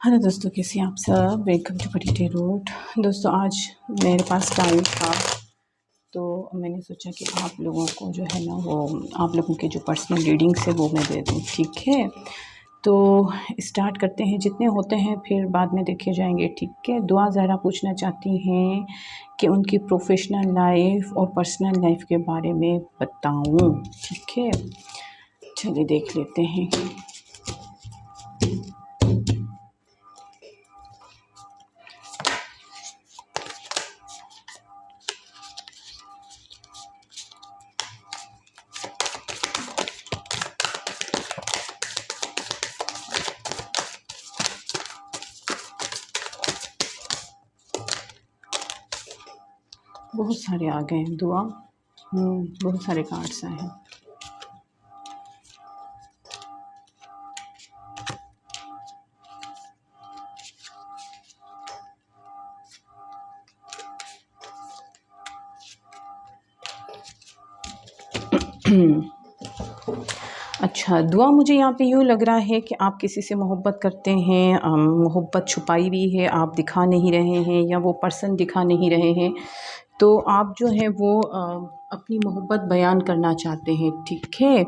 Hello दोस्तों, कैसे हैं आप सब। वेलकम टू पटीटे रोड। दोस्तों, आज मेरे पास टाइम था तो मैंने सोचा कि आप लोगों को जो है ना वो आप लोगों के जो पर्सनल रीडिंग्स है वो मैं दे दूँ। ठीक है, तो स्टार्ट करते हैं। जितने होते हैं फिर बाद में देखे जाएंगे। ठीक है, दुआ ज़रा पूछना चाहती हैं कि उनकी प्रोफेशनल लाइफ और पर्सनल लाइफ के बारे में बताऊँ। ठीक है, चलिए देख लेते हैं। बहुत सारे आ गए हैं दुआ। बहुत सारे कार्ड्स आए हैं। अच्छा, दुआ मुझे यहाँ पे यूँ लग रहा है कि आप किसी से मोहब्बत करते हैं। मोहब्बत छुपाई हुई है, आप दिखा नहीं रहे हैं या वो पर्सन दिखा नहीं रहे हैं। तो आप जो है वो अपनी मोहब्बत बयान करना चाहते हैं। ठीक है,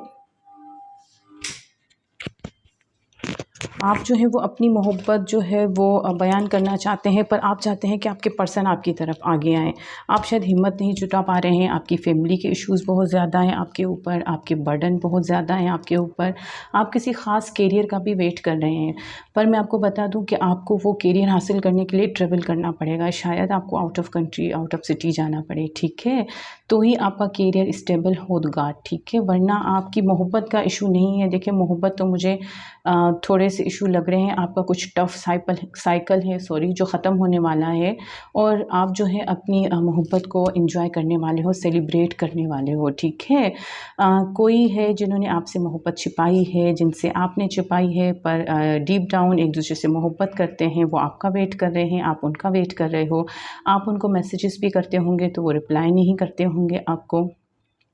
आप जो है वो अपनी मोहब्बत जो है वो बयान करना चाहते हैं, पर आप चाहते हैं कि आपके पर्सन आपकी तरफ आगे आएँ। आप शायद हिम्मत नहीं जुटा पा रहे हैं। आपकी फैमिली के इश्यूज़ बहुत ज़्यादा हैं आपके ऊपर, आपके बर्डन बहुत ज़्यादा हैं आपके ऊपर। आप किसी ख़ास करियर का भी वेट कर रहे हैं, पर मैं आपको बता दूँ कि आपको वो करियर हासिल करने के लिए ट्रैवल करना पड़ेगा। शायद आपको out of country, out of city जाना पड़े। ठीक है, तो ही आपका करियर स्टेबल होगा। ठीक है, वरना आपकी मोहब्बत का इशू नहीं है। देखिए, मोहब्बत तो मुझे थोड़े से इशू लग रहे हैं। आपका कुछ टफ साइकिल है सॉरी जो ख़त्म होने वाला है, और आप जो है अपनी मोहब्बत को एंजॉय करने वाले हो, सेलिब्रेट करने वाले हो। ठीक है, कोई है जिन्होंने आपसे मोहब्बत छिपाई है, जिनसे आपने छिपाई है, पर डीप डाउन एक दूसरे से मोहब्बत करते हैं। वो आपका वेट कर रहे हैं, आप उनका वेट कर रहे हो। आप उनको मैसेजेस भी करते होंगे तो वो रिप्लाई नहीं करते होंगे आपको,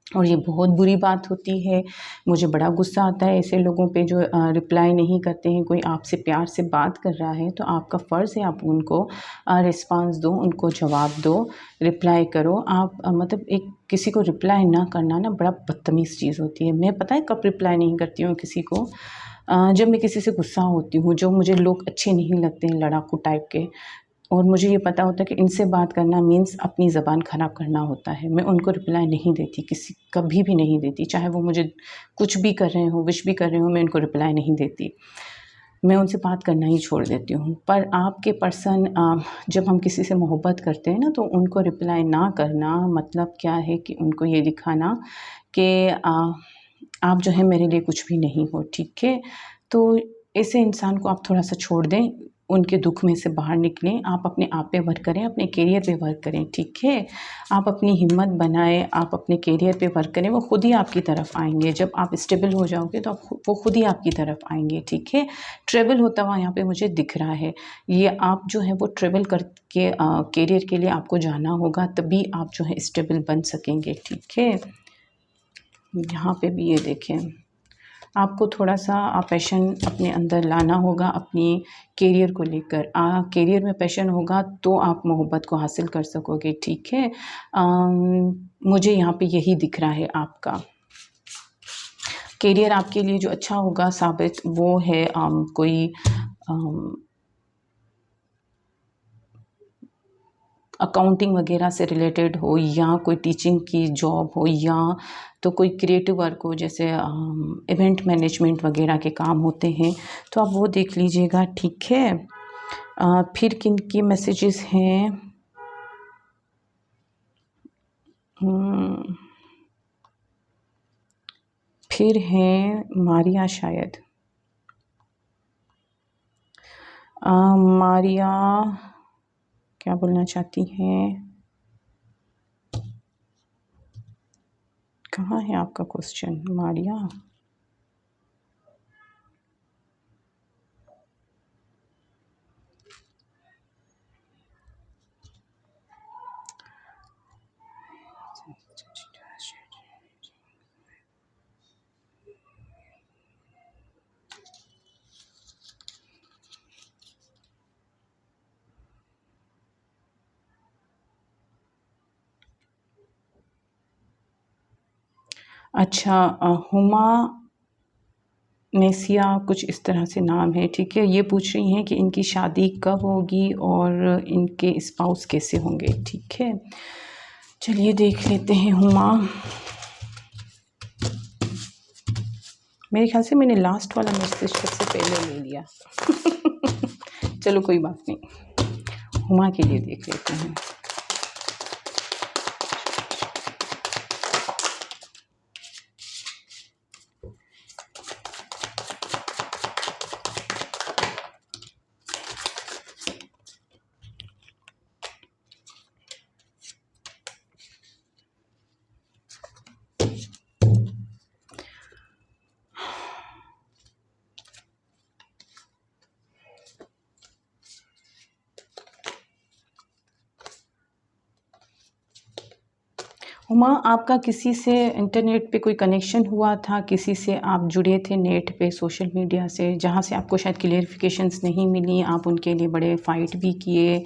और ये बहुत बुरी बात होती है। मुझे बड़ा गुस्सा आता है ऐसे लोगों पे जो रिप्लाई नहीं करते हैं। कोई आपसे प्यार से बात कर रहा है तो आपका फ़र्ज़ है आप उनको रिस्पॉन्स दो, उनको जवाब दो, रिप्लाई करो। आप मतलब एक किसी को रिप्लाई ना करना ना बड़ा बदतमीज़ चीज़ होती है। मैं पता है कब रिप्लाई नहीं करती हूँ किसी को, जब मैं किसी से गुस्सा होती हूँ, जो मुझे लोग अच्छे नहीं लगते हैं, लड़ाकू टाइप के, और मुझे ये पता होता है कि इनसे बात करना मीन्स अपनी ज़बान ख़राब करना होता है। मैं उनको रिप्लाई नहीं देती, किसी कभी भी नहीं देती। चाहे वो मुझे कुछ भी कर रहे हों, विश भी कर रहे हों, मैं उनको रिप्लाई नहीं देती। मैं उनसे बात करना ही छोड़ देती हूँ। पर आपके पर्सन जब हम किसी से मोहब्बत करते हैं ना, तो उनको रिप्लाई ना करना मतलब क्या है कि उनको ये दिखाना कि आप जो है मेरे लिए कुछ भी नहीं हो। ठीक है, तो ऐसे इंसान को आप थोड़ा-सा छोड़ दें, उनके दुःख में से बाहर निकलें। आप अपने आप पे वर्क करें, अपने करियर पे वर्क करें। ठीक है, आप अपनी हिम्मत बनाएँ, आप अपने करियर पे वर्क करें, वो खुद ही आपकी तरफ आएँगे। जब आप स्टेबल हो जाओगे तो वो खुद ही आपकी तरफ आएँगे। ठीक है, ट्रैवल होता हुआ यहाँ पे मुझे दिख रहा है। ये आप जो है वो ट्रैवल करके करियर के लिए आपको जाना होगा, तभी आप जो है स्टेबल बन सकेंगे। ठीक है, यहाँ पे भी ये देखें, आपको थोड़ा-सा पैशन अपने अंदर लाना होगा अपनी करियर को लेकर। करियर में पैशन होगा तो आप मोहब्बत को हासिल कर सकोगे। ठीक है, मुझे यहाँ पे यही दिख रहा है आपका। करियर आपके लिए जो अच्छा होगा साबित, वो है कोई अम अकाउंटिंग वगैरह से रिलेटेड हो, या कोई टीचिंग की जॉब हो, या तो कोई क्रिएटिव वर्क हो, जैसे इवेंट मैनेजमेंट वगैरह के काम होते हैं, तो आप वो देख लीजिएगा। ठीक है, फिर किन की मैसेजेस हैं। फिर हैं मारिया, शायद मारिया क्या बोलना चाहती हैं। कहाँ है आपका क्वेश्चन मारिया। अच्छा, हुमा नेसिया कुछ इस तरह से नाम है, ठीक है। ये पूछ रही हैं कि इनकी शादी कब होगी और इनके स्पाउस कैसे होंगे, ठीक है। चलिए देख लेते हैं हुमा। मेरे ख्याल से मैंने लास्ट वाला मैसेज सबसे पहले ले लिया। चलो कोई बात नहीं, हुमा के लिए देख लेते हैं। हुमा, आपका किसी से इंटरनेट पे कोई कनेक्शन हुआ था, किसी से आप जुड़े थे नेट पे सोशल मीडिया से, जहाँ से आपको शायद क्लियरिफिकेशंस नहीं मिली, आप उनके लिए बड़े फ़ाइट भी किए,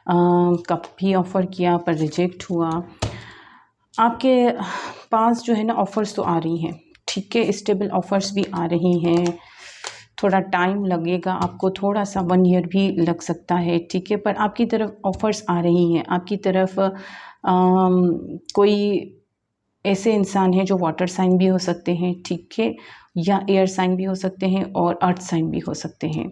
कब भी ऑफ़र किया पर रिजेक्ट हुआ। आपके पास जो है ना ऑफ़र्स तो आ रही हैं, ठीक है, स्टेबल ऑफ़र्स भी आ रही हैं। थोड़ा टाइम लगेगा आपको, थोड़ा सा 1 ईयर भी लग सकता है, ठीक है, पर आपकी तरफ ऑफ़र्स आ रही हैं। आपकी तरफ कोई ऐसे इंसान हैं जो वाटर साइन भी हो सकते हैं, ठीक है, या एयर साइन भी हो सकते हैं और अर्थ साइन भी हो सकते हैं।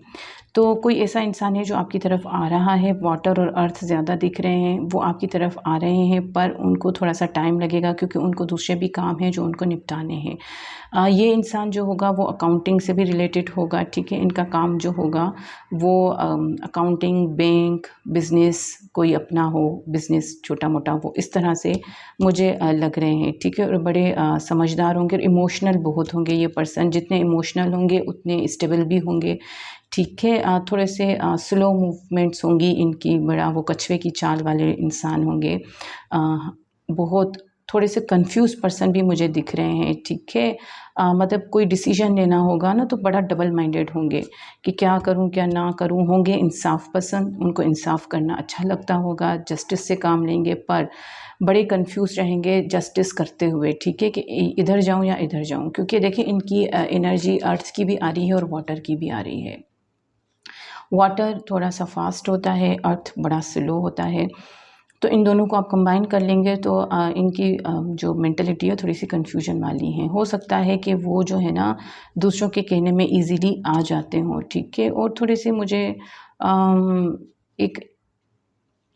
तो कोई ऐसा इंसान है जो आपकी तरफ आ रहा है, वाटर और अर्थ ज़्यादा दिख रहे हैं, वो आपकी तरफ आ रहे हैं, पर उनको थोड़ा सा टाइम लगेगा क्योंकि उनको दूसरे भी काम हैं जो उनको निपटाने हैं। ये इंसान जो होगा वो अकाउंटिंग से भी रिलेटेड होगा, ठीक है। इनका काम जो होगा वो अकाउंटिंग, बैंक, बिज़नेस, कोई अपना हो बिज़नेस छोटा-मोटा, वो इस तरह से मुझे लग रहे हैं, ठीक है। और बड़े समझदार होंगे और इमोशनल बहुत होंगे ये पर्सन। जितने इमोशनल होंगे उतने स्टेबल भी होंगे, ठीक है। थोड़े से स्लो मूवमेंट्स होंगी इनकी, बड़ा वो कछुए की चाल वाले इंसान होंगे। बहुत थोड़े से कंफ्यूज पर्सन भी मुझे दिख रहे हैं, ठीक है। मतलब कोई डिसीजन लेना होगा ना तो बड़ा डबल माइंडेड होंगे कि क्या करूं क्या ना करूं। होंगे इंसाफ पसंद, उनको इंसाफ करना अच्छा लगता होगा, जस्टिस से काम लेंगे, पर बड़े कंफ्यूज रहेंगे जस्टिस करते हुए, ठीक है, कि इधर जाऊं या इधर जाऊं। क्योंकि देखिए इनकी एनर्जी अर्थ की भी आ रही है और वाटर की भी आ रही है। वाटर थोड़ा सा फास्ट होता है, अर्थ बड़ा स्लो होता है। तो इन दोनों को आप कंबाइन कर लेंगे तो इनकी जो मेंटालिटी है थोड़ी सी कन्फ्यूजन वाली है। हो सकता है कि वो जो है ना दूसरों के कहने में इजीली आ जाते हों, ठीक है। और थोड़े से मुझे एक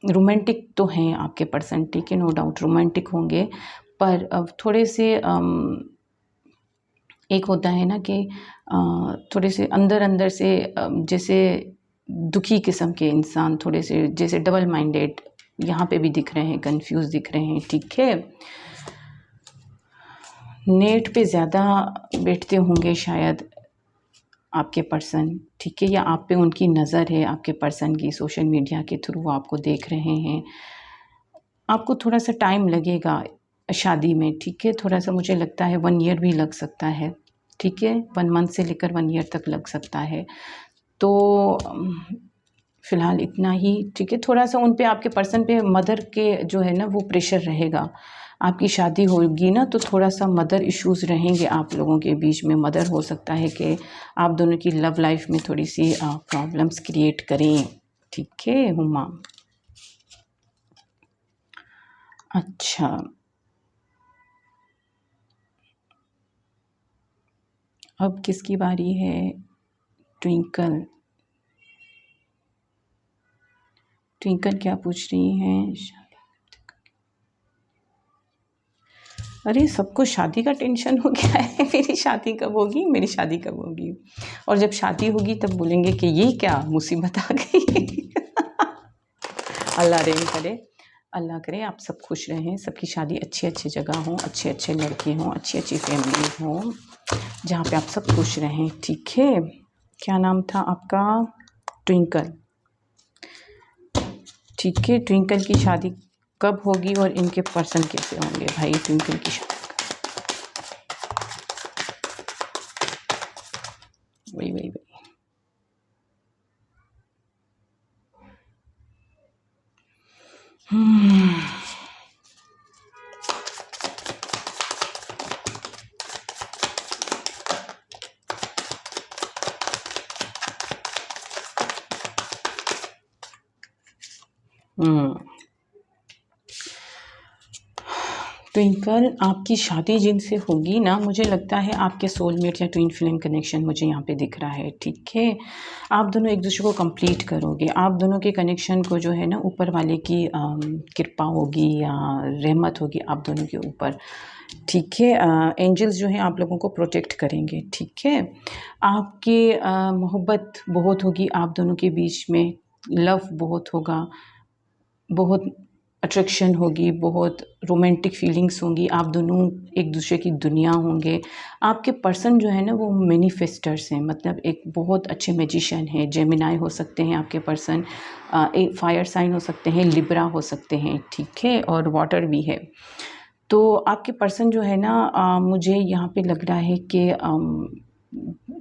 रोमांटिक तो हैं आपके पर्सन, ठीक है, नो डाउट रोमांटिक होंगे, पर अब थोड़े से एक होता है ना कि थोड़े से अंदर अंदर से जैसे दुखी किस्म के इंसान, थोड़े से जैसे डबल माइंडेड यहाँ पे भी दिख रहे हैं, कंफ्यूज दिख रहे हैं, ठीक है। नेट पे ज़्यादा बैठते होंगे शायद आपके पर्सन, ठीक है, या आप पे उनकी नज़र है, आपके पर्सन की सोशल मीडिया के थ्रू वो आपको देख रहे हैं। आपको थोड़ा सा टाइम लगेगा शादी में, ठीक है, थोड़ा सा मुझे लगता है 1 ईयर भी लग सकता है, ठीक है, 1 मंथ से लेकर 1 ईयर तक लग सकता है। तो फ़िलहाल इतना ही, ठीक है। थोड़ा सा उन पे आपके पर्सन पे मदर के जो है ना वो प्रेशर रहेगा। आपकी शादी होगी ना तो थोड़ा सा मदर इश्यूज़ रहेंगे आप लोगों के बीच में। मदर हो सकता है कि आप दोनों की लव लाइफ में थोड़ी सी प्रॉब्लम्स क्रिएट करें, ठीक है हुमा। अच्छा, अब किसकी बारी है? ट्विंकल। ट्विंकल क्या पूछ रही हैं? अरे सबको शादी का टेंशन हो गया है। मेरी शादी कब होगी, मेरी शादी कब होगी, और जब शादी होगी तब बोलेंगे कि ये क्या मुसीबत आ गई। अल्लाह रहम करे, अल्लाह करे आप सब खुश रहें, सबकी शादी अच्छी अच्छी जगह हो, अच्छे अच्छे लड़के हों, अच्छी अच्छी फैमिली हों, जहाँ पे आप सब खुश रहें, ठीक है। क्या नाम था आपका? ट्विंकल, ठीक है। ट्विंकल की शादी कब होगी और इनके पर्सन कैसे होंगे? भाई ट्विंकल की शादी, वही वही वही। हम्म। ट्विंकल, आपकी शादी जिनसे होगी ना, मुझे लगता है आपके सोलमेट या ट्विन फ्लेम कनेक्शन मुझे यहाँ पे दिख रहा है, ठीक है। आप दोनों एक दूसरे को कंप्लीट करोगे। आप दोनों के कनेक्शन को जो है ना ऊपर वाले की कृपा होगी या रहमत होगी आप दोनों के ऊपर, ठीक है। एंजल्स जो हैं आप लोगों को प्रोटेक्ट करेंगे, ठीक है। आपकी मोहब्बत बहुत होगी आप दोनों के बीच में, लव बहुत होगा, बहुत अट्रैक्शन होगी, बहुत रोमांटिक फीलिंग्स होंगी, आप दोनों एक दूसरे की दुनिया होंगे। आपके पर्सन जो है ना वो मैनिफेस्टर्स हैं, मतलब एक बहुत अच्छे मैजिशियन हैं। जेमिनाई हो सकते हैं आपके पर्सन, एक फायर साइन हो सकते हैं, लिब्रा हो सकते हैं, ठीक है, और वाटर भी है। तो आपके पर्सन जो है ना मुझे यहाँ पे लग रहा है कि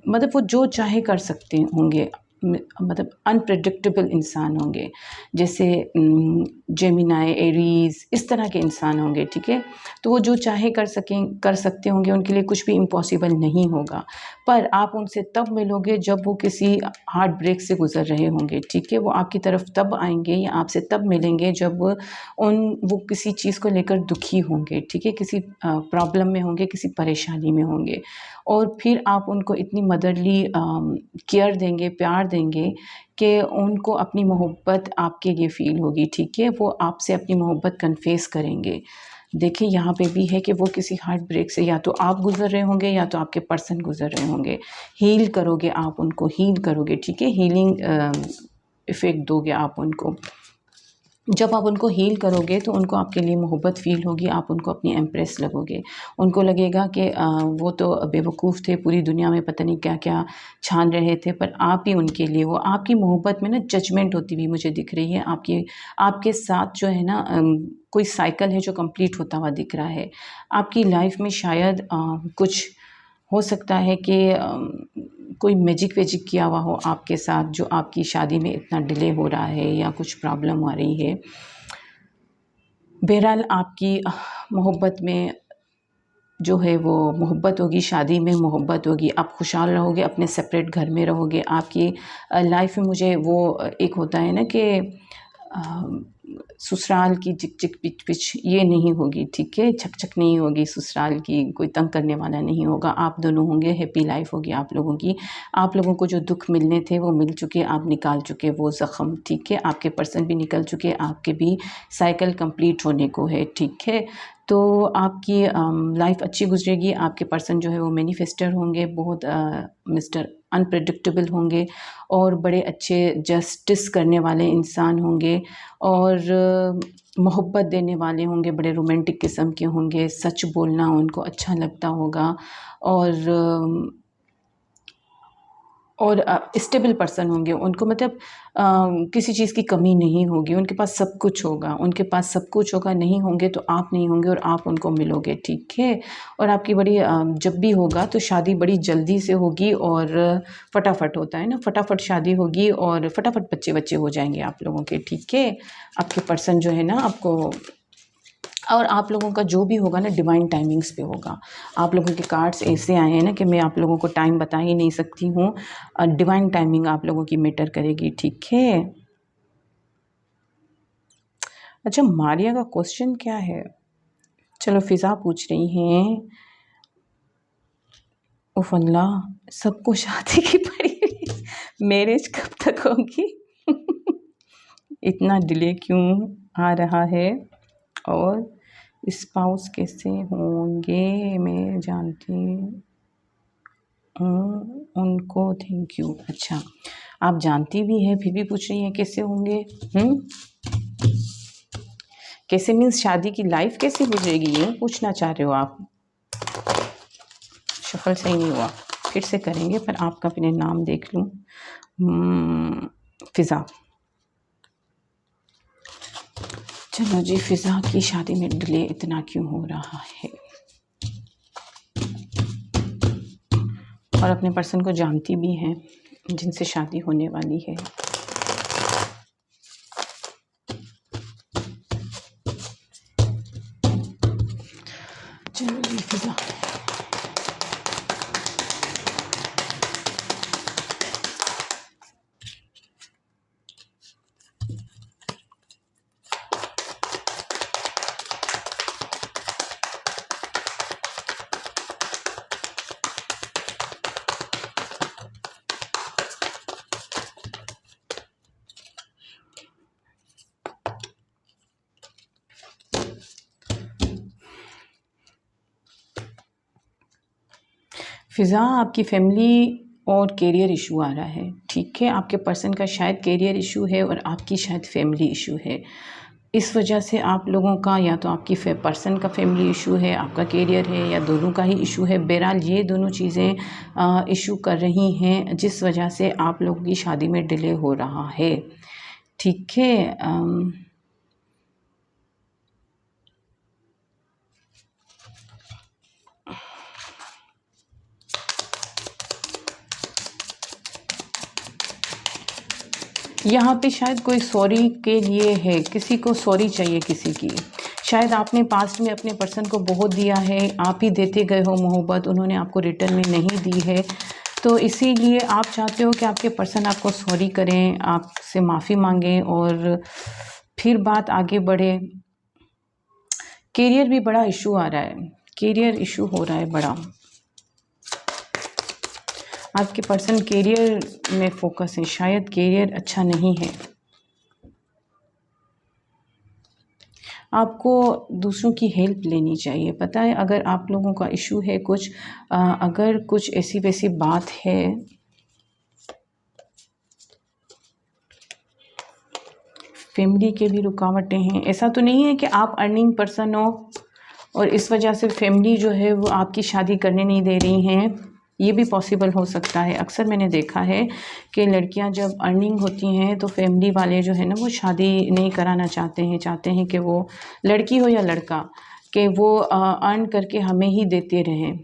मतलब वो जो चाहे कर सकते होंगे, मतलब अनप्रेडिक्टेबल इंसान होंगे, जैसे जेमिनाई, एरीज, इस तरह के इंसान होंगे, ठीक है। तो वो जो चाहे कर सकते होंगे, उनके लिए कुछ भी इम्पॉसिबल नहीं होगा। पर आप उनसे तब मिलोगे जब वो किसी हार्ट ब्रेक से गुजर रहे होंगे, ठीक है। वो आपकी तरफ तब आएंगे या आपसे तब मिलेंगे जब वो किसी चीज़ को लेकर दुखी होंगे, ठीक है, किसी प्रॉब्लम में होंगे, किसी परेशानी में होंगे। और फिर आप उनको इतनी मदरली केयर देंगे, प्यार देंगे कि उनको अपनी मोहब्बत आपके लिए फ़ील होगी, ठीक है। वो आपसे अपनी मोहब्बत कन्फेस करेंगे। देखिए यहाँ पे भी है कि वो किसी हार्ट ब्रेक से या तो आप गुज़र रहे होंगे या तो आपके पर्सन गुज़र रहे होंगे। हील करोगे आप उनको, हील करोगे, ठीक है, हीलिंग इफ़ेक्ट दोगे आप उनको। जब आप उनको हील करोगे तो उनको आपके लिए मोहब्बत फ़ील होगी, आप उनको अपनी एम्प्रेस लगोगे। उनको लगेगा कि वो तो बेवकूफ़ थे, पूरी दुनिया में पता नहीं क्या-क्या छान रहे थे, पर आप ही उनके लिए, वो आपकी मोहब्बत में ना जजमेंट होती हुई मुझे दिख रही है। आपके साथ जो है ना कोई साइकिल है जो कंप्लीट होता हुआ दिख रहा है। आपकी लाइफ़ में शायद कुछ हो सकता है कि कोई मैजिक वैजिक किया हुआ हो आपके साथ, जो आपकी शादी में इतना डिले हो रहा है या कुछ प्रॉब्लम आ रही है। बहरहाल आपकी मोहब्बत में जो है वो मोहब्बत होगी, शादी में मोहब्बत होगी, आप खुशहाल रहोगे, अपने सेपरेट घर में रहोगे। आपकी लाइफ में मुझे वो एक होता है ना कि ससुराल की चिक-चिक, पिच-पिच ये नहीं होगी, ठीक है? छक-छक नहीं होगी ससुराल की, कोई तंग करने वाला नहीं होगा। आप दोनों होंगे, हैप्पी लाइफ़ होगी आप लोगों की। आप लोगों को जो दुःख मिलने थे वो मिल चुके, आप निकाल चुके वो ज़ख्म, ठीक है? आपके पर्सन भी निकल चुके, आपके भी साइकिल कंप्लीट होने को है, ठीक है? तो आपकी लाइफ़ अच्छी गुज़रेगी। आपके पर्सन जो है वो मैनिफेस्टर होंगे, बहुत मिस्टर अनप्रेडिक्टेबल होंगे और बड़े अच्छे जस्टिस करने वाले इंसान होंगे और मोहब्बत देने वाले होंगे, बड़े रोमांटिक किस्म के होंगे, सच बोलना उनको अच्छा लगता होगा और स्टेबल पर्सन होंगे। उनको मतलब किसी चीज़ की कमी नहीं होगी, उनके पास सब कुछ होगा, उनके पास सब कुछ होगा, नहीं होंगे तो आप नहीं होंगे और आप उनको मिलोगे, ठीक है? और आपकी बड़ी जब भी होगा तो शादी बड़ी जल्दी से होगी और फटाफट होता है ना, फटाफट शादी होगी और फटाफट बच्चे-वच्चे हो जाएँगे आप लोगों के, ठीक है? आपके पर्सन जो है ना आपको, और आप लोगों का जो भी होगा ना डिवाइन टाइमिंग्स पे होगा। आप लोगों के कार्ड्स ऐसे आए हैं ना कि मैं आप लोगों को टाइम बता ही नहीं सकती हूँ। डिवाइन टाइमिंग आप लोगों की मैटर करेगी, ठीक है। अच्छा, मारिया का क्वेश्चन क्या है? चलो फ़िज़ा पूछ रही हैं, उफ़ अल्लाह, सबको शादी की पड़ी हुई मैरिज कब तक होगी? इतना डिले क्यों आ रहा है और स्पाउस कैसे होंगे? मैं जानती उनको, थैंक यू। अच्छा, आप जानती भी हैं फिर भी पूछ रही हैं कैसे होंगे? कैसे मीन्स शादी की लाइफ कैसे गुजरेगी, ये पूछना चाह रहे हो आप? शफल सही नहीं हुआ, फिर से करेंगे, पर आपका अपने नाम देख लूँ। फ़िज़ा। चलो जी, फ़िज़ा की शादी में डिले इतना क्यों हो रहा है? और अपने पर्सन को जानती भी हैं जिनसे शादी होने वाली है। चलो जी, फ़िज़ा। फ़िज़ा, आपकी फैमिली और करियर इशू आ रहा है, ठीक है? आपके पर्सन का शायद करियर इशू है और आपकी शायद फैमिली इशू है। इस वजह से आप लोगों का या तो आपकी पर्सन का फैमिली इशू है, आपका करियर है, या दोनों का ही इशू है। बहरहाल ये दोनों चीज़ें इशू कर रही हैं, जिस वजह से आप लोगों की शादी में डिले हो रहा है, ठीक है? यहाँ पे शायद कोई सॉरी के लिए है, किसी को सॉरी चाहिए किसी की। शायद आपने पास्ट में अपने पर्सन को बहुत दिया है, आप ही देते गए हो मोहब्बत, उन्होंने आपको रिटर्न में नहीं दी है। तो इसीलिए आप चाहते हो कि आपके पर्सन आपको सॉरी करें, आपसे माफ़ी मांगें और फिर बात आगे बढ़े। करियर भी बड़ा इशू आ रहा है, करियर इशू हो रहा है बड़ा। आपके पर्सन करियर में फोकस है, शायद करियर अच्छा नहीं है। आपको दूसरों की हेल्प लेनी चाहिए। पता है, अगर आप लोगों का इशू है कुछ, अगर कुछ ऐसी वैसी बात है, फैमिली के भी रुकावटें हैं। ऐसा तो नहीं है कि आप अर्निंग पर्सन हो और इस वजह से फैमिली जो है वो आपकी शादी करने नहीं दे रही हैं, ये भी पॉसिबल हो सकता है। अक्सर मैंने देखा है कि लड़कियां जब अर्निंग होती हैं तो फैमिली वाले जो है ना वो शादी नहीं कराना चाहते हैं कि वो लड़की हो या लड़का, कि वो अर्न करके हमें ही देते रहें।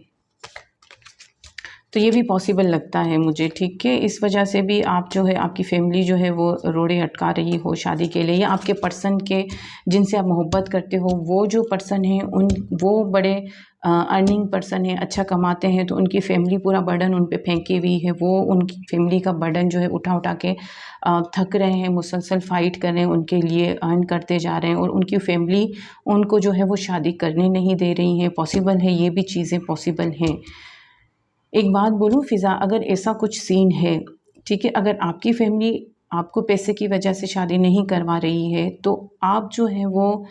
तो ये भी पॉसिबल लगता है मुझे, ठीक है? इस वजह से भी आप जो है, आपकी फैमिली जो है वो रोड़े अटका रही हो शादी के लिए, या आपके पर्सन के जिनसे आप मोहब्बत करते हो वो जो पर्सन हैं वो बड़े अर्निंग पर्सन हैं, अच्छा कमाते हैं, तो उनकी फैमिली पूरा बर्डन उन पे फेंकी हुई है। वो उनकी फैमिली का बर्डन जो है उठा उठा के थक रहे हैं, मुसलसल फ़ाइट कर रहे हैं, उनके लिए अर्न करते जा रहे हैं, और उनकी फैमिली उनको जो है वो शादी करने नहीं दे रही है। पॉसिबल है, ये भी चीज़ें पॉसिबल हैं। एक बात बोलूँ फ़िज़ा, अगर ऐसा कुछ सीन है, ठीक है, अगर आपकी फैमिली आपको पैसे की वजह से शादी नहीं करवा रही है, तो आप जो है वो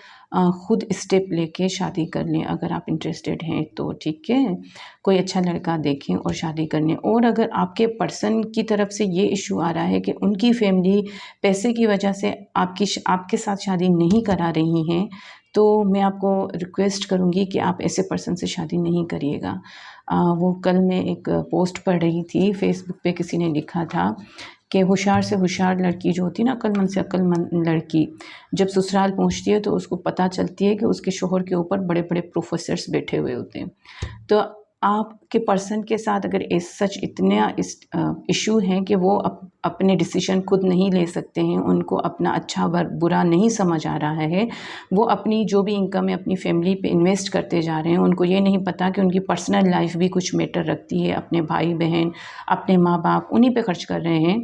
खुद स्टेप लेके शादी कर लें, अगर आप इंटरेस्टेड हैं तो, ठीक है? कोई अच्छा लड़का देखें और शादी कर लें। और अगर आपके पर्सन की तरफ से ये इशू आ रहा है कि उनकी फैमिली पैसे की वजह से आपके साथ शादी नहीं करा रही हैं, तो मैं आपको रिक्वेस्ट करूँगी कि आप ऐसे पर्सन से शादी नहीं करिएगा। वो कल मैं एक पोस्ट पढ़ रही थी, फेसबुक पे किसी ने लिखा था कि होशियार से होशियार लड़की जो होती है ना, अक्लमंद से अक्लमंद लड़की, जब ससुराल पहुंचती है तो उसको पता चलती है कि उसके शोहर के ऊपर बड़े बड़े प्रोफेसर्स बैठे हुए होते हैं। तो आपके पर्सन के साथ अगर सच इतना इशू है कि वो अपने डिसीजन खुद नहीं ले सकते हैं, उनको अपना अच्छा बुरा नहीं समझ आ रहा है, वो अपनी जो भी इनकम है अपनी फैमिली पे इन्वेस्ट करते जा रहे हैं, उनको ये नहीं पता कि उनकी पर्सनल लाइफ भी कुछ मैटर रखती है, अपने भाई बहन, अपने माँ बाप, उन्हीं पे खर्च कर रहे हैं,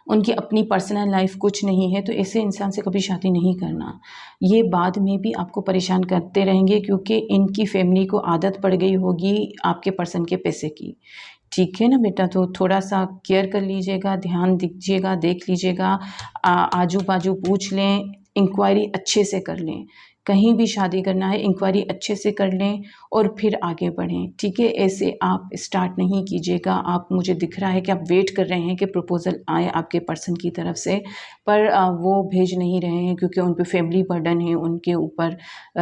उनकी अपनी पर्सनल लाइफ कुछ नहीं है, तो ऐसे इंसान से कभी शादी नहीं करना। ये बाद में भी आपको परेशान करते रहेंगे, क्योंकि इनकी फैमिली को आदत पड़ गई होगी आपके पर्सन के पैसे की। ठीक है ना बेटा? तो थोड़ा-सा केयर कर लीजिएगा, ध्यान दीजिएगा, देख लीजिएगा, आजू-बाजू पूछ लें, इंक्वायरी अच्छे से कर लें। कहीं भी शादी करना है, इंक्वायरी अच्छे से कर लें और फिर आगे बढ़ें, ठीक है? ऐसे आप स्टार्ट नहीं कीजिएगा। आप, मुझे दिख रहा है कि आप वेट कर रहे हैं कि प्रपोज़ल आए आपके पर्सन की तरफ से, पर वो भेज नहीं रहे हैं क्योंकि उन पे फैमिली बर्डन है उनके ऊपर।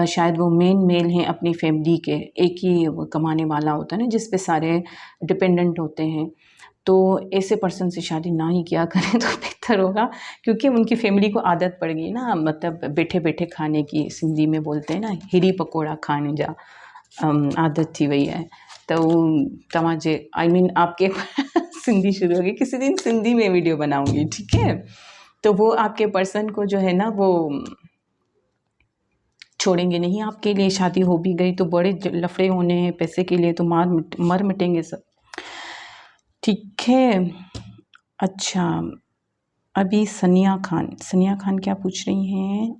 शायद वो मेन मेल हैं अपनी फैमिली के, एक ही वो कमाने वाला होता है ना, जिस पे सारे डिपेंडेंट होते हैं। तो ऐसे पर्सन से शादी ना ही किया करें तो बेहतर होगा, क्योंकि उनकी फैमिली को आदत पड़ गई ना, मतलब बैठे-बैठे खाने की, सिंधी में बोलते हैं ना, हिरी पकोड़ा खाने जा आदत थी वही है। तो तव्हांजे आई मीन आपके सिंधी शुरू हो गई, किसी दिन सिंधी में वीडियो बनाऊँगी, ठीक है? तो वो आपके पर्सन को जो है ना वो छोड़ेंगे नहीं। आपके लिए शादी हो भी गई तो बड़े लफड़े होने हैं, पैसे के लिए तो मर मिटेंगे सब, ठीक है? अच्छा, अभी सनिया खान क्या पूछ रही हैं?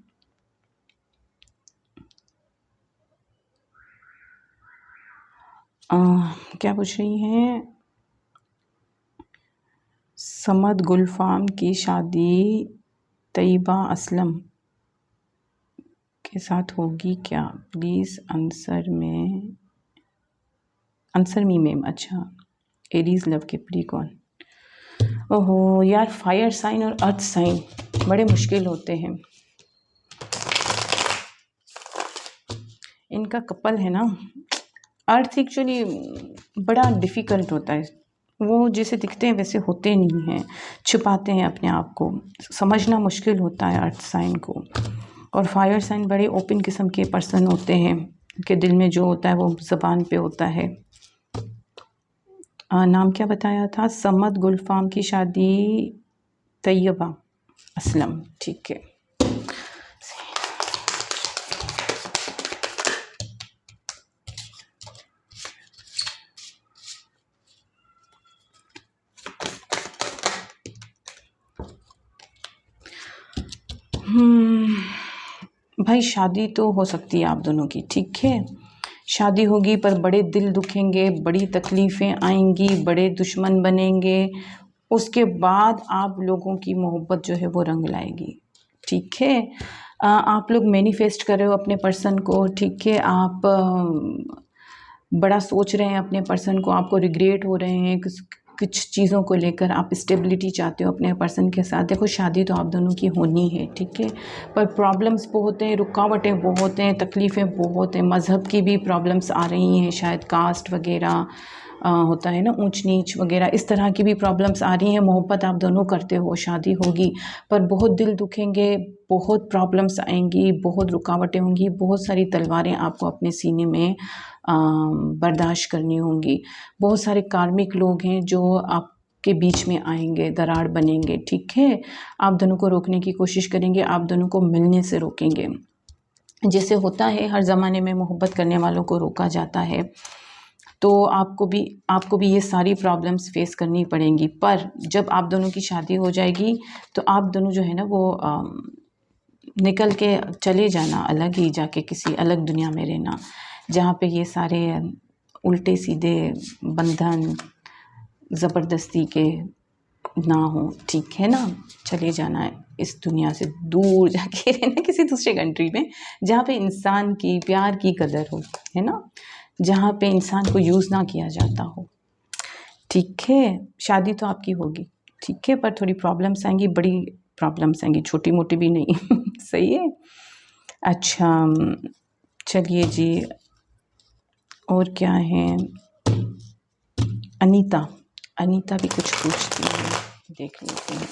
क्या पूछ रही हैं? समद गुलफाम की शादी तैयबा असलम के साथ होगी क्या? प्लीज़ आंसर में आंसर मी मैम। अच्छा, एरीज लव कैप्रिकॉर्न। ओहो यार, फायर साइन और अर्थ साइन बड़े मुश्किल होते हैं। इनका कपल है ना, अर्थ एक्चुअली बड़ा डिफ़िकल्ट होता है। वो जैसे दिखते हैं वैसे होते नहीं हैं, छुपाते हैं अपने आप को, समझना मुश्किल होता है अर्थ साइन को। और फायर साइन बड़े ओपन किस्म के पर्सन होते हैं, उनके दिल में जो होता है वो ज़बान पे होता है। नाम क्या बताया था? समद गुलफाम की शादी तैयबा असलम। ठीक है। भाई शादी तो हो सकती है आप दोनों की, ठीक है, शादी होगी, पर बड़े दिल दुखेंगे, बड़ी तकलीफ़ें आएंगी, बड़े दुश्मन बनेंगे। उसके बाद आप लोगों की मोहब्बत जो है वो रंग लाएगी, ठीक है। आप लोग मैनिफेस्ट कर रहे हो अपने पर्सन को, ठीक है। आप बड़ा सोच रहे हैं अपने पर्सन को, आपको रिग्रेट हो रहे हैं कुछ चीज़ों को लेकर, आप स्टेबिलिटी चाहते हो अपने पर्सन के साथ। देखो शादी तो आप दोनों की होनी है, ठीक है, पर प्रॉब्लम्स बहुत हैं, रुकावटें बहुत हैं, तकलीफ़ें बहुत हैं, मज़हब की भी प्रॉब्लम्स आ रही हैं, शायद कास्ट वगैरह होता है ना, ऊंच नीच वगैरह, इस तरह की भी प्रॉब्लम्स आ रही हैं। मोहब्बत आप दोनों करते हो, शादी होगी, पर बहुत दिल दुखेंगे, बहुत प्रॉब्लम्स आएंगी, बहुत रुकावटें होंगी, बहुत सारी तलवारें आपको अपने सीने में बर्दाश्त करनी होंगी। बहुत सारे कार्मिक लोग हैं जो आप के बीच में आएंगे, दरार बनेंगे, ठीक है। आप दोनों को रोकने की कोशिश करेंगे, आप दोनों को मिलने से रोकेंगे। जैसे होता है हर ज़माने में मोहब्बत करने वालों को रोका जाता है, तो आपको भी ये सारी प्रॉब्लम्स फेस करनी पड़ेंगी। पर जब आप दोनों की शादी हो जाएगी तो आप दोनों जो है ना वो निकल के चले जाना, अलग ही जाके किसी अलग दुनिया में रहना, जहाँ पे ये सारे उल्टे सीधे बंधन ज़बरदस्ती के ना हो, ठीक है ना। चले जाना है इस दुनिया से, दूर जाके रहना किसी दूसरे कंट्री में, जहाँ पे इंसान की प्यार की कदर हो, है ना, जहाँ पे इंसान को यूज़ ना किया जाता हो, ठीक है। शादी तो आपकी होगी, ठीक है, पर थोड़ी प्रॉब्लम्स आएंगी, बड़ी प्रॉब्लम्स आएंगी, छोटी मोटी भी नहीं। सही है। अच्छा चलिए जी, और क्या है? अनीता, अनीता भी कुछ पूछती है, देख लेते हैं।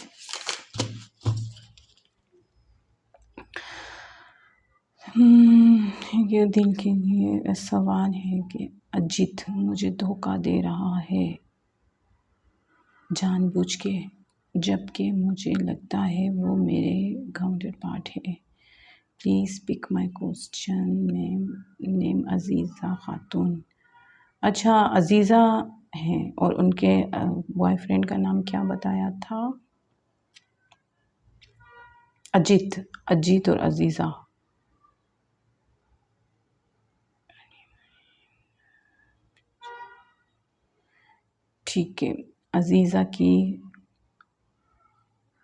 ये दिल के लिए सवाल है कि अजीत मुझे धोखा दे रहा है जानबूझ के, जबकि मुझे लगता है वो मेरे काउंटर पार्ट है। Please pick my question. Name Aziza Khatoon. अच्छा अजीज़ा हैं, और उनके बॉयफ्रेंड का नाम क्या बताया था? अजीत, अजीत और अजीज़ा। ठीक है, अजीज़ा की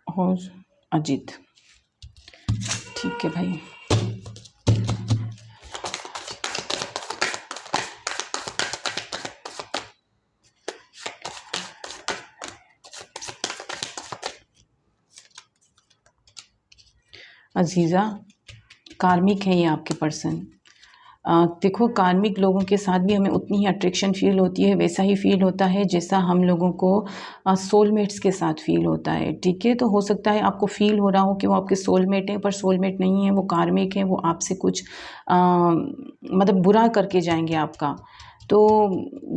और अजीत, ठीक है भाई। अजीज़ा, कार्मिक है ये आपके पर्सन। देखो कार्मिक लोगों के साथ भी हमें उतनी ही अट्रैक्शन फ़ील होती है, वैसा ही फ़ील होता है जैसा हम लोगों को सोलमेट्स के साथ फ़ील होता है, ठीक है। तो हो सकता है आपको फ़ील हो रहा हो कि वो आपके सोलमेट हैं, पर सोलमेट नहीं है, वो कार्मिक है, वो आपसे कुछ मतलब बुरा करके जाएंगे आपका, तो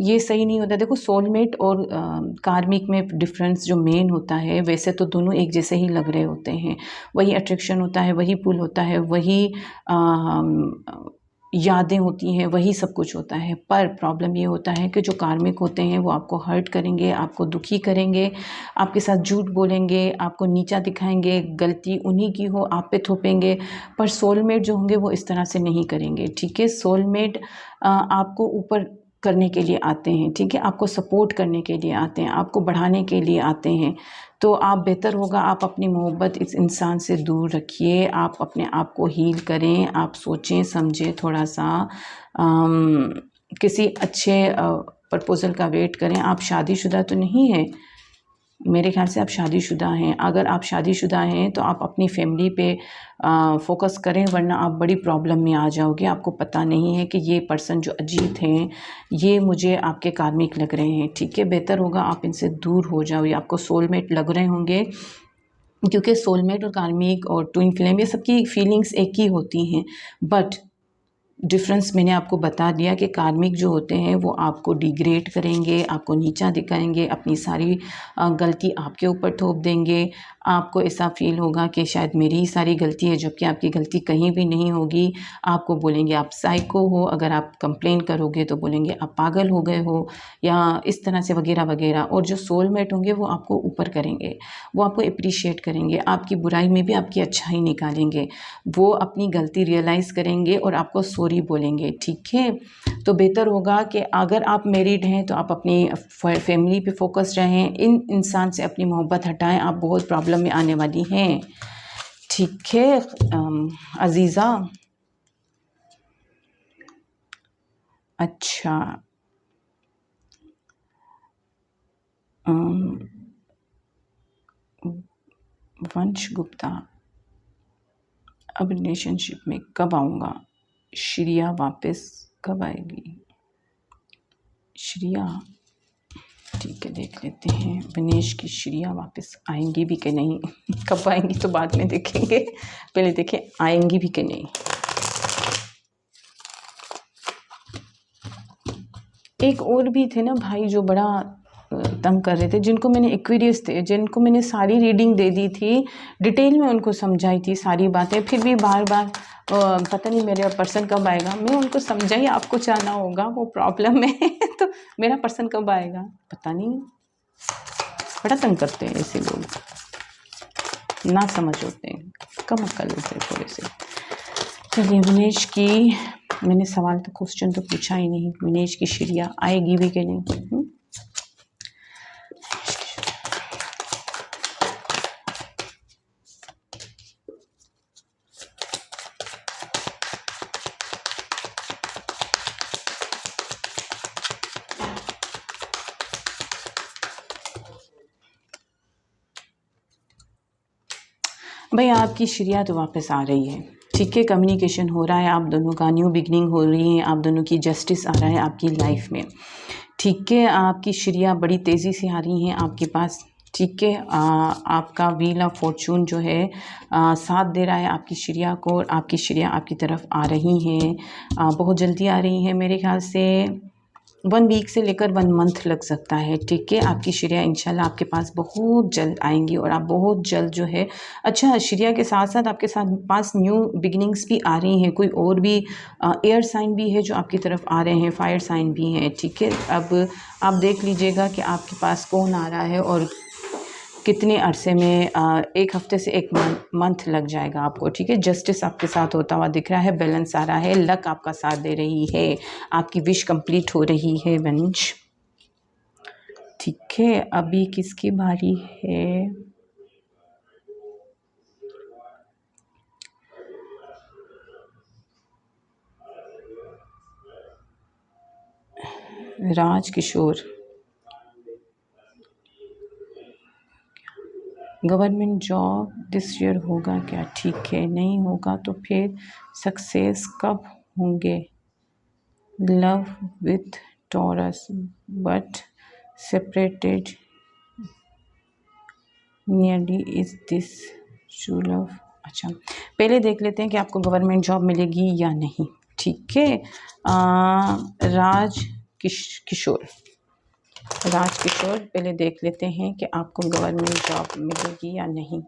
ये सही नहीं होता। देखो सोलमेट और कार्मिक में डिफरेंस जो मेन होता है, वैसे तो दोनों एक जैसे ही लग रहे होते हैं, वही अट्रैक्शन होता है, वही पुल होता है, वही यादें होती हैं, वही सब कुछ होता है। पर प्रॉब्लम ये होता है कि जो कार्मिक होते हैं वो आपको हर्ट करेंगे, आपको दुखी करेंगे, आपके साथ झूठ बोलेंगे, आपको नीचा दिखाएंगे, गलती उन्हीं की हो आप पे थोपेंगे। पर सोलमेट जो होंगे वो इस तरह से नहीं करेंगे, ठीक है। सोलमेट आपको ऊपर करने के लिए आते हैं, ठीक है, आपको सपोर्ट करने के लिए आते हैं, आपको बढ़ाने के लिए आते हैं। तो आप बेहतर होगा आप अपनी मोहब्बत इस इंसान से दूर रखिए, आप अपने आप को हील करें, आप सोचें समझें थोड़ा सा, किसी अच्छे प्रपोज़ल का वेट करें। आप शादीशुदा तो नहीं हैं, मेरे ख्याल से आप शादीशुदा हैं। अगर आप शादीशुदा हैं तो आप अपनी फैमिली पे फोकस करें, वरना आप बड़ी प्रॉब्लम में आ जाओगे। आपको पता नहीं है कि ये पर्सन जो अजीत हैं ये मुझे आपके कार्मिक लग रहे हैं, ठीक है। बेहतर होगा आप इनसे दूर हो जाओ। ये आपको सोलमेट लग रहे होंगे, क्योंकि सोलमेट और कार्मिक और ट्विन फ्लेम ये सबकी फीलिंग्स एक ही होती हैं, बट डिफरेंस मैंने आपको बता दिया कि कार्मिक जो होते हैं वो आपको डिग्रेड करेंगे, आपको नीचा दिखाएंगे, अपनी सारी गलती आपके ऊपर थोप देंगे। आपको ऐसा फील होगा कि शायद मेरी ही सारी गलती है, जबकि आपकी गलती कहीं भी नहीं होगी। आपको बोलेंगे आप साइको हो, अगर आप कंप्लेन करोगे तो बोलेंगे आप पागल हो गए हो, या इस तरह से वगैरह वगैरह। और जो सोलमेट होंगे वो आपको ऊपर करेंगे, वो आपको अप्रिशिएट करेंगे, आपकी बुराई में भी आपकी अच्छाई निकालेंगे। वो अपनी गलती रियलाइज़ करेंगे और आपको सॉरी बोलेंगे, ठीक है। तो बेहतर होगा कि अगर आप मैरिड हैं तो आप अपनी फैमिली पे फोकस रहें, इन इंसान से अपनी मोहब्बत हटाएं, आप बहुत प्रॉब्लम में आने वाली हैं, ठीक है अजीज़ा। अच्छा, वंश गुप्ता, अब रिलेशनशिप में कब आऊँगा? श्रिया वापस कब आएगी? श्रिया, ठीक है देख लेते हैं विनेश की श्रिया वापस आएंगी भी कि नहीं। कब आएंगी तो बाद में देखेंगे, पहले देखें आएंगी भी कि नहीं। एक और भी थे ना भाई जो बड़ा तंग कर रहे थे, जिनको मैंने एक्वेरियस थे, जिनको मैंने सारी रीडिंग दे दी थी, डिटेल में उनको समझाई थी सारी बातें, फिर भी बार बार पता नहीं मेरा पर्सन कब आएगा। मैं उनको समझाई आपको चाहना होगा, वो प्रॉब्लम है। तो मेरा पर्सन कब आएगा पता नहीं, बड़ा तंग करते हैं ऐसे लोग, ना समझ होते हैं, कम अक्ल होते हैं थोड़े से। चलिए विनेश की, मैंने सवाल तो क्वेश्चन तो पूछा ही नहीं, विनेश की श्रिया आएगी भी कि नहीं। भाई आपकी श्रिया तो वापस आ रही है, ठीक है। कम्युनिकेशन हो रहा है, आप दोनों का न्यू बिगनिंग हो रही है, आप दोनों की जस्टिस आ रहा है आपकी लाइफ में, ठीक है। आपकी श्रिया बड़ी तेज़ी से आ रही हैं आपके पास, ठीक है। आपका व्हील ऑफ फॉर्चून जो है साथ दे रहा है आपकी श्रिया को, और आपकी श्रिया आपकी तरफ आ रही हैं, बहुत जल्दी आ रही हैं। मेरे ख्याल से 1 वीक से लेकर 1 मंथ लग सकता है, ठीक है। आपकी श्रिया इंशाल्लाह आपके पास बहुत जल्द आएंगी, और आप बहुत जल्द जो है, अच्छा श्रिया के साथ साथ आपके साथ पास न्यू बिगिनिंग्स भी आ रही हैं। कोई और भी एयर साइन भी है जो आपकी तरफ आ रहे हैं, फायर साइन भी हैं, ठीक है। अब आप देख लीजिएगा कि आपके पास कौन आ रहा है और कितने अरसे में, 1 हफ्ते से 1 मंथ लग जाएगा आपको, ठीक है। जस्टिस आपके साथ होता हुआ दिख रहा है, बैलेंस आ रहा है, लक आपका साथ दे रही है, आपकी विश कंप्लीट हो रही है वंश, ठीक है। अभी किसकी बारी है? Raj Kishore, government job this year होगा क्या? ठीक है, नहीं होगा तो फिर सक्सेस कब होंगे? Love with taurus but separated nearly, is this true love? अच्छा, पहले देख लेते हैं कि आपको गवर्नमेंट जॉब मिलेगी या नहीं, ठीक है। किशोर, राज किशोर, पहले देख लेते हैं कि आपको गवर्नमेंट जॉब मिलेगी या नहीं।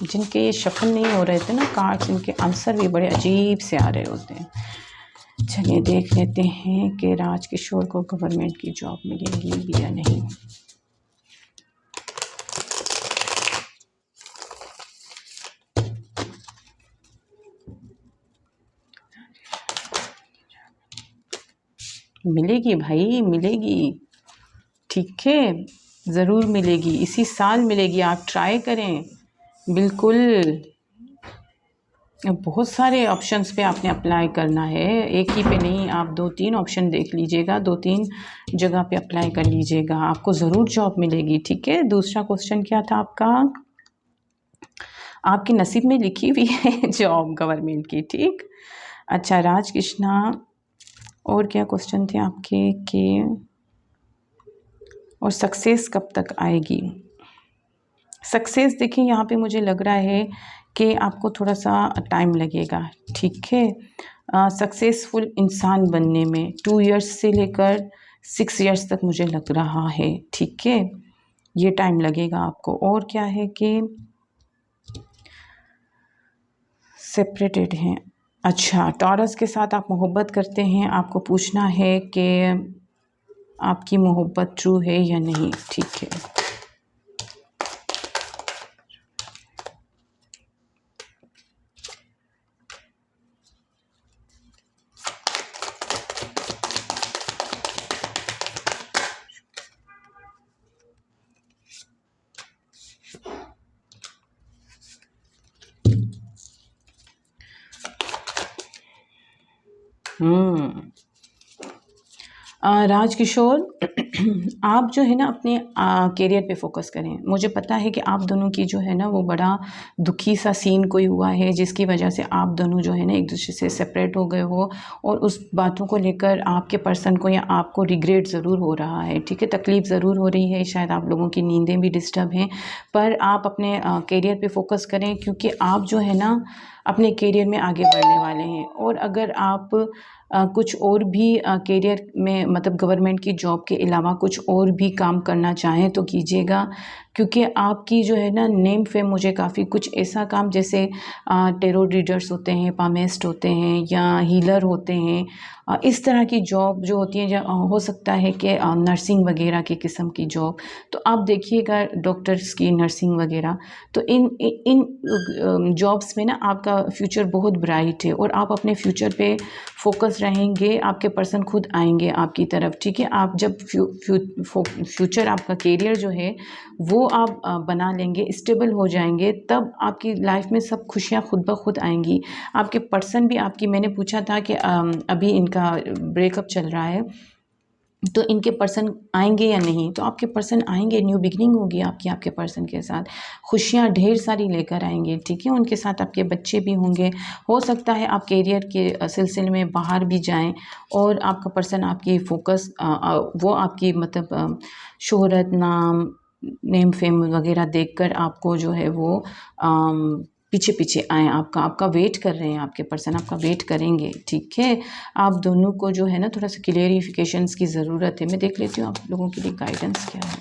जिनके ये शफल नहीं हो रहे थे ना कार्ड्स, इनके आंसर भी बड़े अजीब से आ रहे होते हैं। चलिए देख लेते हैं कि राज किशोर को गवर्नमेंट की जॉब मिलेगी या नहीं। मिलेगी भाई, मिलेगी, ठीक है, ज़रूर मिलेगी, इसी साल मिलेगी, आप ट्राई करें बिल्कुल। अब बहुत सारे ऑप्शंस पे आपने अप्लाई करना है, एक ही पे नहीं, आप 2-3 ऑप्शन देख लीजिएगा, 2-3 जगह पे अप्लाई कर लीजिएगा, आपको ज़रूर जॉब मिलेगी, ठीक है। दूसरा क्वेश्चन क्या था आपका? आपके नसीब में लिखी हुई है जॉब गवर्नमेंट की, ठीक। अच्छा राज कृष्णा, और क्या क्वेश्चन थे आपके कि और सक्सेस कब तक आएगी? सक्सेस देखिए यहाँ पे मुझे लग रहा है कि आपको थोड़ा सा टाइम लगेगा, ठीक है। सक्सेसफुल इंसान बनने में 2 इयर्स से लेकर 6 इयर्स तक मुझे लग रहा है, ठीक है। ये टाइम लगेगा आपको। और क्या है कि सेपरेटेड हैं। अच्छा, टॉरस के साथ आप मोहब्बत करते हैं, आपको पूछना है कि आपकी मोहब्बत ट्रू है या नहीं, ठीक है। हम्म राजकिशोर, आप जो है ना अपने करियर पे फोकस करें। मुझे पता है कि आप दोनों की जो है ना वो बड़ा दुखी सा सीन कोई हुआ है जिसकी वजह से आप दोनों जो है ना एक दूसरे से सेपरेट हो गए हो, और उस बातों को लेकर आपके पर्सन को या आपको रिग्रेट ज़रूर हो रहा है, ठीक है। तकलीफ़ ज़रूर हो रही है, शायद आप लोगों की नींदें भी डिस्टर्ब हैं, पर आप अपने करियर पे फोकस करें, क्योंकि आप जो है ना अपने करियर में आगे बढ़ने वाले हैं। और अगर आप कुछ और भी करियर में मतलब गवर्नमेंट की जॉब के अलावा कुछ और भी काम करना चाहें तो कीजिएगा, क्योंकि आपकी जो है ना नेम फेम मुझे काफ़ी कुछ ऐसा काम जैसे टेरो रीडर्स होते हैं, पामेस्ट होते हैं या हीलर होते हैं, इस तरह की जॉब जो होती है, हो सकता है कि नर्सिंग वगैरह की किस्म की जॉब, तो आप देखिएगा डॉक्टर्स की, नर्सिंग वगैरह, तो इन जॉब्स में ना आपका फ्यूचर बहुत ब्राइट है, और आप अपने फ्यूचर पे फोकस रहेंगे, आपके पर्सन खुद आएंगे आपकी तरफ, ठीक है। आप जब फ्यूचर आपका करियर जो है वो आप बना लेंगे, स्टेबल हो जाएंगे, तब आपकी लाइफ में सब खुशियाँ खुद ब खुद आएंगी। आपके पर्सन भी आपकी, मैंने पूछा था कि अभी इनका ब्रेकअप चल रहा है तो इनके पर्सन आएंगे या नहीं, तो आपके पर्सन आएंगे, न्यू बिगनिंग होगी आपकी आपके पर्सन के साथ, खुशियाँ ढेर सारी लेकर आएंगे, ठीक है। उनके साथ आपके बच्चे भी होंगे, हो सकता है आप करियर के सिलसिले में बाहर भी जाएं, और आपका पर्सन आपकी फोकस वो आपकी मतलब शोहरत, नाम, नेम फेम वगैरह देखकर आपको जो है वो पीछे पीछे आए, आपका आपका वेट कर रहे हैं, आपके पर्सन आपका वेट करेंगे, ठीक है। आप दोनों को जो है ना थोड़ा सा क्लियरिफिकेशंस की ज़रूरत है। मैं देख लेती हूँ आप लोगों के लिए गाइडेंस क्या है।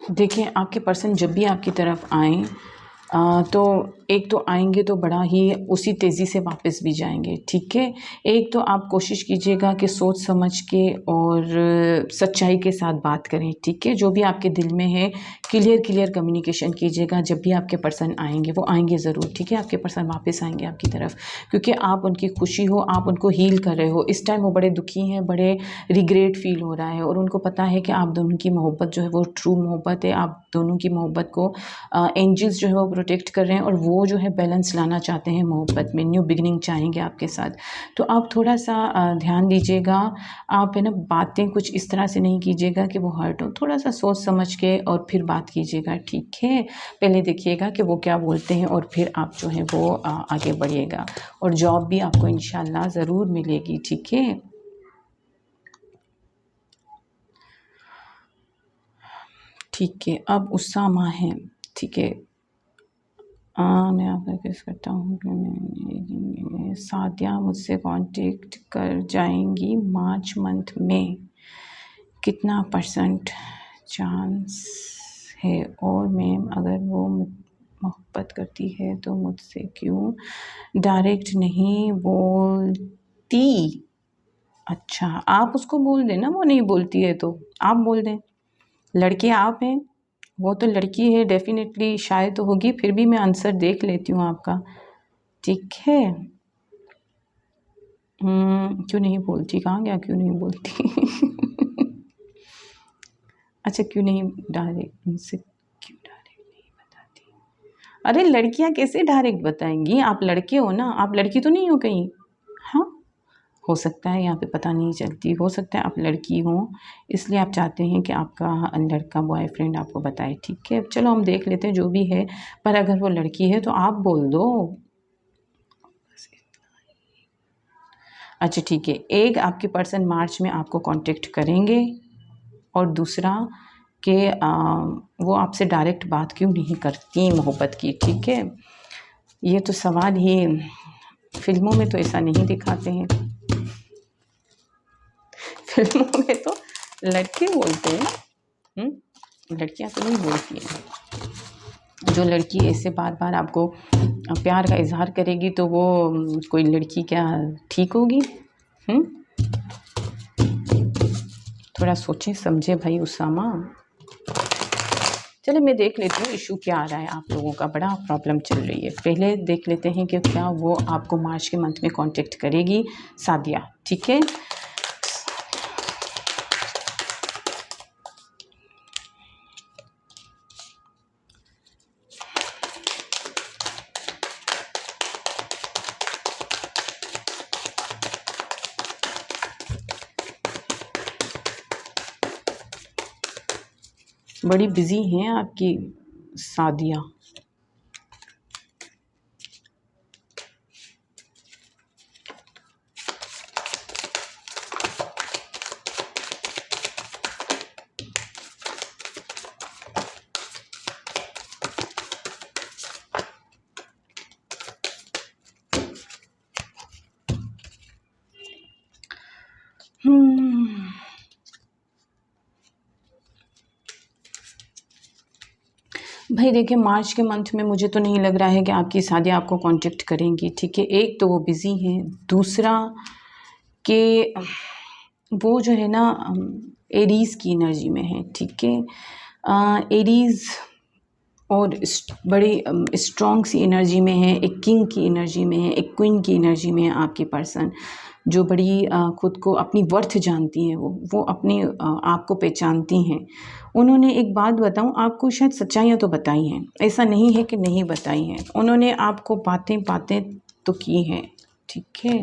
देखिए आपके पर्सन जब भी आपकी तरफ आएँ तो एक तो आएंगे तो बड़ा ही उसी तेज़ी से वापस भी जाएंगे, ठीक है। एक तो आप कोशिश कीजिएगा कि सोच समझ के और सच्चाई के साथ बात करें, ठीक है। जो भी आपके दिल में है क्लियर कम्युनिकेशन कीजिएगा। जब भी आपके पर्सन आएंगे, वो आएंगे ज़रूर, ठीक है। आपके पर्सन वापस आएंगे आपकी तरफ, क्योंकि आप उनकी खुशी हो, आप उनको हील कर रहे हो। इस टाइम वो बड़े दुखी हैं, बड़े रिग्रेट फील हो रहा है, और उनको पता है कि आप दोनों की मोहब्बत जो है वो ट्रू मोहब्बत है। आप दोनों की मोहब्बत को एंजल्स जो है वो प्रोटेक्ट कर रहे हैं, और वो जो है बैलेंस लाना चाहते हैं मोहब्बत में, न्यू बिगनिंग चाहेंगे आपके साथ। तो आप थोड़ा सा ध्यान दीजिएगा, आप है ना बातें कुछ इस तरह से नहीं कीजिएगा कि वो हर्ट हो, थोड़ा सा सोच समझ के और फिर बात कीजिएगा, ठीक है। पहले देखिएगा कि वो क्या बोलते हैं, और फिर आप जो है वो आगे बढ़िएगा, और जॉब भी आपको इंशाल्लाह ज़रूर मिलेगी, ठीक है। ठीक है, अब उसामा है, ठीक है। मैं आपका केस करता हूँ कि सादिया मुझसे कांटेक्ट कर जाएंगी मार्च मंथ में, कितना परसेंट चांस है? और मैम अगर वो मोहब्बत करती है तो मुझसे क्यों डायरेक्ट नहीं बोलती? अच्छा, आप उसको बोल देना, वो नहीं बोलती है तो आप बोल दें, लड़के आप हैं, वो तो लड़की है, डेफिनेटली शायद तो होगी, फिर भी मैं आंसर देख लेती हूँ आपका, ठीक है। क्यों नहीं बोलती, कहाँ गया, क्यों नहीं बोलती। अच्छा, क्यों नहीं डायरेक्ट उनसे, क्यों डायरेक्ट नहीं बताती। अरे लड़कियां कैसे डायरेक्ट बताएंगी, आप लड़के हो ना, आप लड़की तो नहीं हो कहीं। हाँ, हो सकता है यहाँ पे पता नहीं चलती, हो सकता है आप लड़की हो, इसलिए आप चाहते हैं कि आपका लड़का बॉयफ्रेंड आपको बताए, ठीक है। चलो हम देख लेते हैं जो भी है, पर अगर वो लड़की है तो आप बोल दो। अच्छा ठीक है, एक आपके पर्सन मार्च में आपको कांटेक्ट करेंगे, और दूसरा कि वो आपसे डायरेक्ट बात क्यों नहीं करती मोहब्बत की, ठीक है। ये तो सवाल ही, फिल्मों में तो ऐसा नहीं दिखाते हैं। फिल्मों में तो लड़के बोलते हैं, लड़कियां तो नहीं बोलती हैं। जो लड़की ऐसे बार बार आपको प्यार का इजहार करेगी तो वो कोई लड़की क्या ठीक होगी। थोड़ा सोचें समझे भाई उसामा। चलो मैं देख लेती हूँ इशू क्या आ रहा है, आप लोगों का बड़ा प्रॉब्लम चल रही है। पहले देख लेते हैं कि क्या वो आपको मार्च के मंथ में कांटेक्ट करेगी, सादिया, ठीक है। बड़ी बिजी हैं आपकी सादिया। भाई देखिए, मार्च के मंथ में मुझे तो नहीं लग रहा है कि आपकी सादिया आपको कांटेक्ट करेंगी, ठीक है। एक तो वो बिज़ी हैं, दूसरा कि वो जो है ना एरीज़ की एनर्जी में है, ठीक है। एरीज़ और बड़ी स्ट्रॉन्ग सी एनर्जी में है, एक किंग की एनर्जी में है, एक क्वीन की एनर्जी में है आपकी पर्सन, जो बड़ी खुद को अपनी वर्थ जानती हैं, वो अपने आप को पहचानती हैं। उन्होंने एक बात बताऊं आपको, शायद सच्चाइयाँ तो बताई हैं, ऐसा नहीं है कि नहीं बताई हैं, उन्होंने आपको बातें बातें तो की हैं, ठीक है।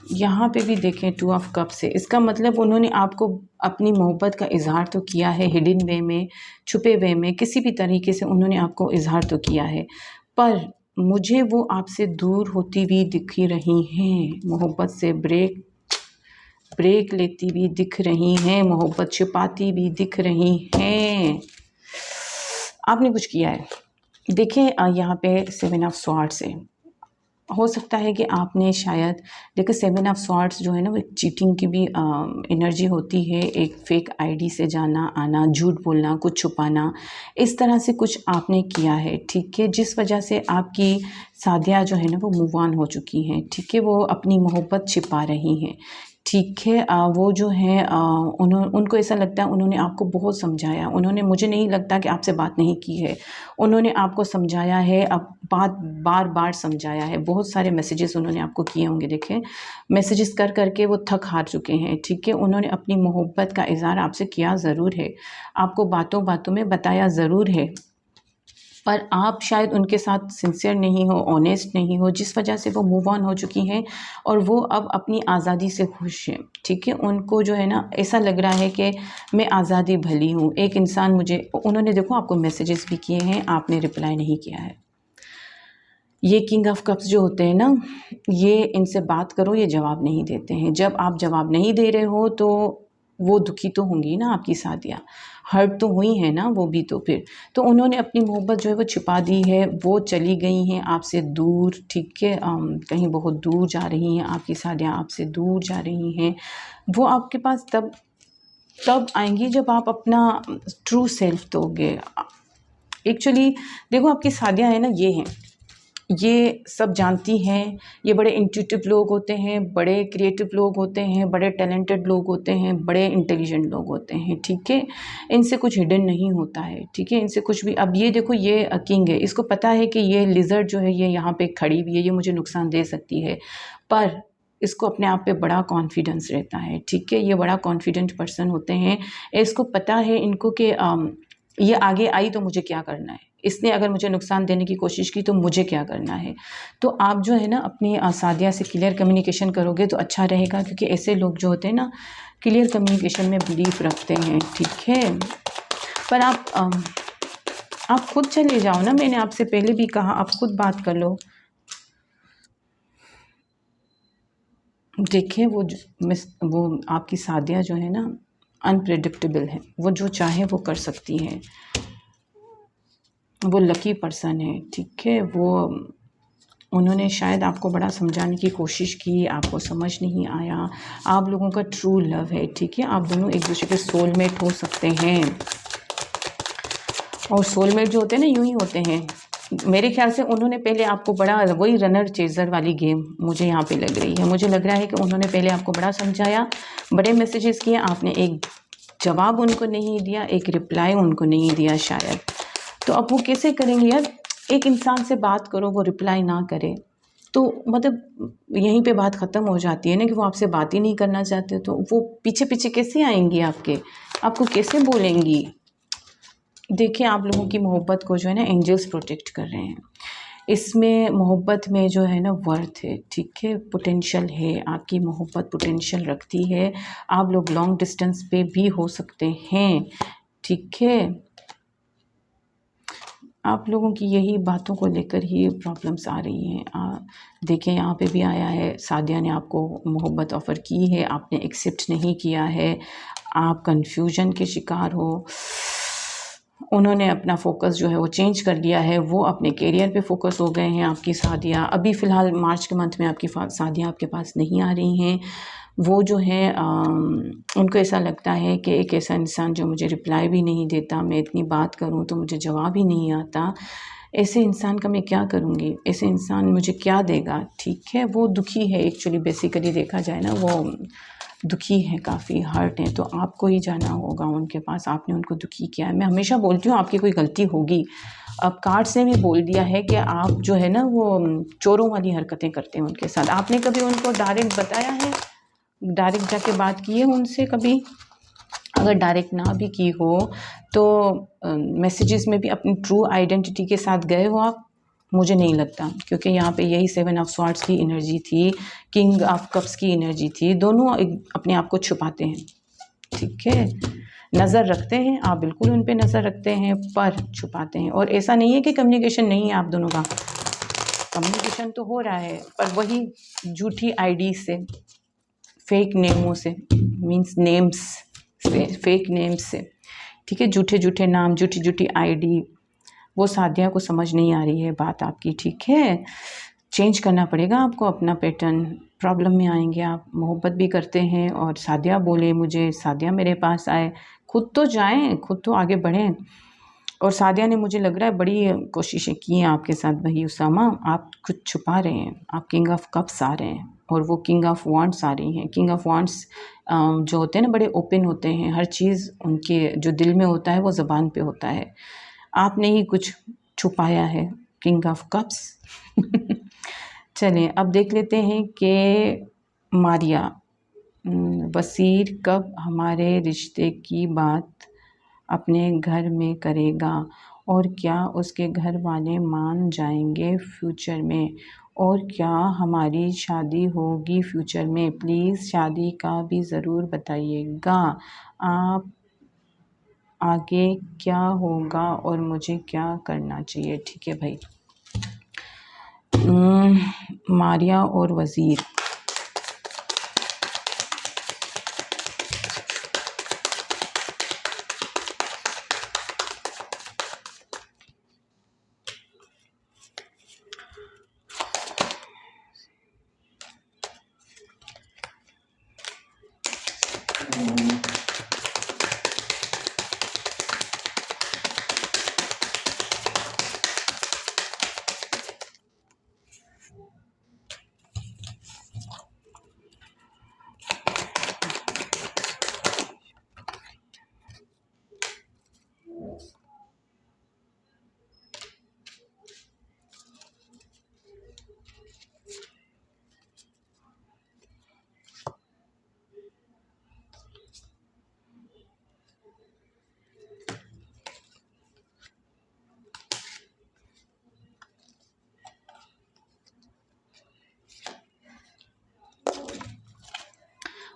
यहाँ पे भी देखें 2 ऑफ कप से, इसका मतलब उन्होंने आपको अपनी मोहब्बत का इजहार तो किया है, हिडन वे में, छुपे वे में, किसी भी तरीके से उन्होंने आपको इजहार तो किया है, पर मुझे वो आपसे दूर होती हुई दिख रही हैं, मोहब्बत से ब्रेक लेती भी दिख रही हैं, मोहब्बत छिपाती भी दिख रही हैं। आपने कुछ किया है, देखें यहाँ पे 7 ऑफ स्वॉर्ड्स है। हो सकता है कि आपने शायद, देखिए 7 ऑफ स्वॉर्ड्स जो है ना, वो एक चीटिंग की भी एनर्जी होती है, एक फेक आईडी से जाना आना, झूठ बोलना, कुछ छुपाना, इस तरह से कुछ आपने किया है, ठीक है, जिस वजह से आपकी सादिया जो है ना वो मूव ऑन हो चुकी हैं, ठीक है। वो अपनी मोहब्बत छिपा रही हैं, ठीक है। वो जो है उनको ऐसा लगता है, उन्होंने आपको बहुत समझाया, उन्होंने, मुझे नहीं लगता कि आपसे बात नहीं की है, उन्होंने आपको समझाया है, अब बार बार समझाया है, बहुत सारे मैसेजेस उन्होंने आपको किए होंगे, देखें मैसेजेस कर करके वो थक हार चुके हैं, ठीक है। उन्होंने अपनी मोहब्बत का इज़हार आपसे किया ज़रूर है, आपको बातों बातों में बताया ज़रूर है, पर आप शायद उनके साथ सिंसियर नहीं हो, ऑनेस्ट नहीं हो, जिस वजह से वो मूव ऑन हो चुकी हैं और वो अब अपनी आज़ादी से खुश हैं, ठीक है। उनको जो है ना ऐसा लग रहा है कि मैं आज़ादी भली हूँ, एक इंसान मुझे, उन्होंने देखो आपको मैसेजेस भी किए हैं, आपने रिप्लाई नहीं किया है। ये किंग ऑफ कप्स जो होते हैं ना, ये इनसे बात करो, ये जवाब नहीं देते हैं, जब आप जवाब नहीं दे रहे हो तो वो दुखी तो होंगी ना, आपकी सादिया हर्ट तो हुई है ना वो भी, तो फिर तो उन्होंने अपनी मोहब्बत जो है वो छिपा दी है, वो चली गई हैं आपसे दूर, ठीक है। कहीं बहुत दूर जा रही हैं आपकी सादिया, आपसे दूर जा रही हैं। वो आपके पास तब आएंगी जब आप अपना ट्रू सेल्फ दोगे। एक्चुअली देखो आपकी सादिया है ना, ये हैं, ये सब जानती हैं। ये बड़े इंट्यूटिव लोग होते हैं, बड़े क्रिएटिव लोग होते हैं, बड़े टैलेंटेड लोग होते हैं, बड़े इंटेलिजेंट लोग होते हैं, ठीक है। इनसे कुछ हिडन नहीं होता है, ठीक है, इनसे कुछ भी। अब ये देखो, ये किंग है, इसको पता है कि ये लिजर्ड जो है ये यहाँ पे खड़ी हुई है, ये मुझे नुकसान दे सकती है, पर इसको अपने आप पे बड़ा कॉन्फिडेंस रहता है, ठीक है। ये बड़ा कॉन्फिडेंट पर्सन होते हैं। इसको पता है इनको कि ये आगे आई तो मुझे क्या करना है, इसने अगर मुझे नुकसान देने की कोशिश की तो मुझे क्या करना है। तो आप जो है ना अपनी सादिया से क्लियर कम्युनिकेशन करोगे तो अच्छा रहेगा, क्योंकि ऐसे लोग जो होते हैं ना क्लियर कम्युनिकेशन में बिलीफ रखते हैं, ठीक है। पर आप खुद चले जाओ ना, मैंने आपसे पहले भी कहा आप खुद बात कर लो। देखिए वो आपकी सादिया जो है ना अनप्रेडिक्टेबल है, वो जो चाहे वो कर सकती है, वो लकी पर्सन है, ठीक है। वो उन्होंने शायद आपको बड़ा समझाने की कोशिश की, आपको समझ नहीं आया। आप लोगों का ट्रू लव है, ठीक है, आप दोनों एक दूसरे के सोलमेट हो सकते हैं। और सोलमेट जो होते हैं ना यूं ही होते हैं। मेरे ख्याल से उन्होंने पहले आपको बड़ा, वही रनर चेजर वाली गेम मुझे यहाँ पे लग रही है। मुझे लग रहा है कि उन्होंने पहले आपको बड़ा समझाया, बड़े मैसेजेस किए, आपने एक जवाब उनको नहीं दिया, एक रिप्लाई उनको नहीं दिया शायद। तो अब वो कैसे करेंगे यार, एक इंसान से बात करो वो रिप्लाई ना करे तो मतलब यहीं पे बात ख़त्म हो जाती है ना, कि वो आपसे बात ही नहीं करना चाहते, तो वो पीछे पीछे कैसे आएंगी आपको कैसे बोलेंगी। देखिए आप लोगों की मोहब्बत को जो है ना एंजल्स प्रोटेक्ट कर रहे हैं। इसमें मोहब्बत में जो है ना वर्थ है, ठीक है, पोटेंशियल है, आपकी मोहब्बत पोटेंशियल रखती है। आप लोग लॉन्ग डिस्टेंस पे भी हो सकते हैं, ठीक है। आप लोगों की यही बातों को लेकर ही प्रॉब्लम्स आ रही हैं। देखें यहाँ पे भी आया है, सादिया ने आपको मोहब्बत ऑफ़र की है, आपने एक्सेप्ट नहीं किया है, आप कन्फ्यूजन के शिकार हो। उन्होंने अपना फ़ोकस जो है वो चेंज कर लिया है, वो अपने करियर पे फ़ोकस हो गए हैं। आपकी सादिया अभी फ़िलहाल मार्च के मंथ में आपकी सादिया आपके पास नहीं आ रही हैं। वो जो है उनको ऐसा लगता है कि एक ऐसा इंसान जो मुझे रिप्लाई भी नहीं देता, मैं इतनी बात करूं तो मुझे जवाब ही नहीं आता, ऐसे इंसान का मैं क्या करूंगी, ऐसे इंसान मुझे क्या देगा, ठीक है। वो दुखी है एक्चुअली, बेसिकली देखा जाए ना वो दुखी है, काफ़ी हर्ट है। तो आपको ही जाना होगा उनके पास, आपने उनको दुखी किया है। मैं हमेशा बोलती हूँ आपकी कोई गलती होगी। अब कार्ड्स ने भी बोल दिया है कि आप जो है ना वो चोरों वाली हरकतें करते हैं उनके साथ। आपने कभी उनको डायरेक्ट बताया है, डायरेक्ट जाके बात की है उनसे कभी? अगर डायरेक्ट ना भी की हो तो मैसेजेस में भी अपनी ट्रू आइडेंटिटी के साथ गए हो आप? मुझे नहीं लगता, क्योंकि यहाँ पे यही 7 ऑफ स्वॉर्ड्स की एनर्जी थी, किंग ऑफ कप्स की एनर्जी थी, दोनों अपने आप को छुपाते हैं, ठीक है। नज़र रखते हैं आप, बिल्कुल उन पे नज़र रखते हैं, पर छुपाते हैं। और ऐसा नहीं है कि कम्युनिकेशन नहीं है आप दोनों का, कम्युनिकेशन तो हो रहा है, पर वही झूठी आईडी से, फेक नेमों से, मीन्स नेम्स से, फेक नेम्स से, ठीक है, झूठे झूठे नाम, झूठी झूठी आईडी। वो सादिया को समझ नहीं आ रही है बात आपकी, ठीक है। चेंज करना पड़ेगा आपको अपना पैटर्न, प्रॉब्लम में आएंगे आप। मोहब्बत भी करते हैं और सादिया बोले मुझे, सादिया मेरे पास आए, खुद तो जाएं, खुद तो आगे बढ़ें। और सादिया ने, मुझे लग रहा है, बड़ी कोशिशें की हैं आपके साथ। वही उसामा, आप कुछ छुपा रहे हैं, आप किंग ऑफ कप्स आ रहे हैं और वो किंग ऑफ वांड्स आ रही हैं। किंग ऑफ वांड्स जो होते हैं ना बड़े ओपन होते हैं, हर चीज़ उनके जो दिल में होता है वो ज़बान पे होता है। आपने ही कुछ छुपाया है, किंग ऑफ कप्स। चलें अब देख लेते हैं कि मारिया वसीर कब हमारे रिश्ते की बात अपने घर में करेगा, और क्या उसके घर वाले मान जाएंगे फ्यूचर में, और क्या हमारी शादी होगी फ्यूचर में। प्लीज़ शादी का भी ज़रूर बताइएगा, आप आगे क्या होगा और मुझे क्या करना चाहिए, ठीक है भाई। मारिया और वज़ीर,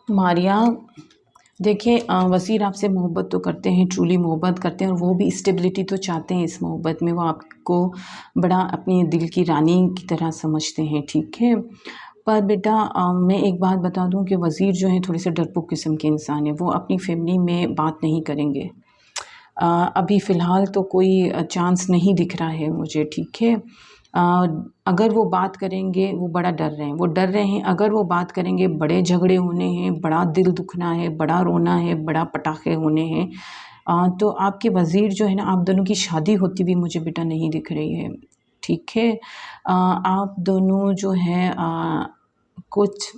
मारिया, देखिए वज़ीर आपसे मोहब्बत तो करते हैं, ट्रूली मोहब्बत करते हैं और वो भी स्टेबिलिटी तो चाहते हैं इस मोहब्बत में। वो आपको बड़ा अपनी दिल की रानी की तरह समझते हैं, ठीक है। पर बेटा मैं एक बात बता दूं कि वज़ीर जो हैं थोड़े से डरपोक किस्म के इंसान हैं। वो अपनी फैमिली में बात नहीं करेंगे। अभी फ़िलहाल तो कोई चांस नहीं दिख रहा है मुझे, ठीक है। अ, अगर वो बात करेंगे, वो बड़ा डर रहे हैं, वो डर रहे हैं अगर वो बात करेंगे बड़े झगड़े होने हैं, बड़ा दिल दुखना है, बड़ा रोना है, बड़ा पटाखे होने हैं। तो आपके वज़ीर जो है ना, आप दोनों की शादी होती हुई मुझे बेटा नहीं दिख रही है, ठीक है। आप दोनों जो है कुछ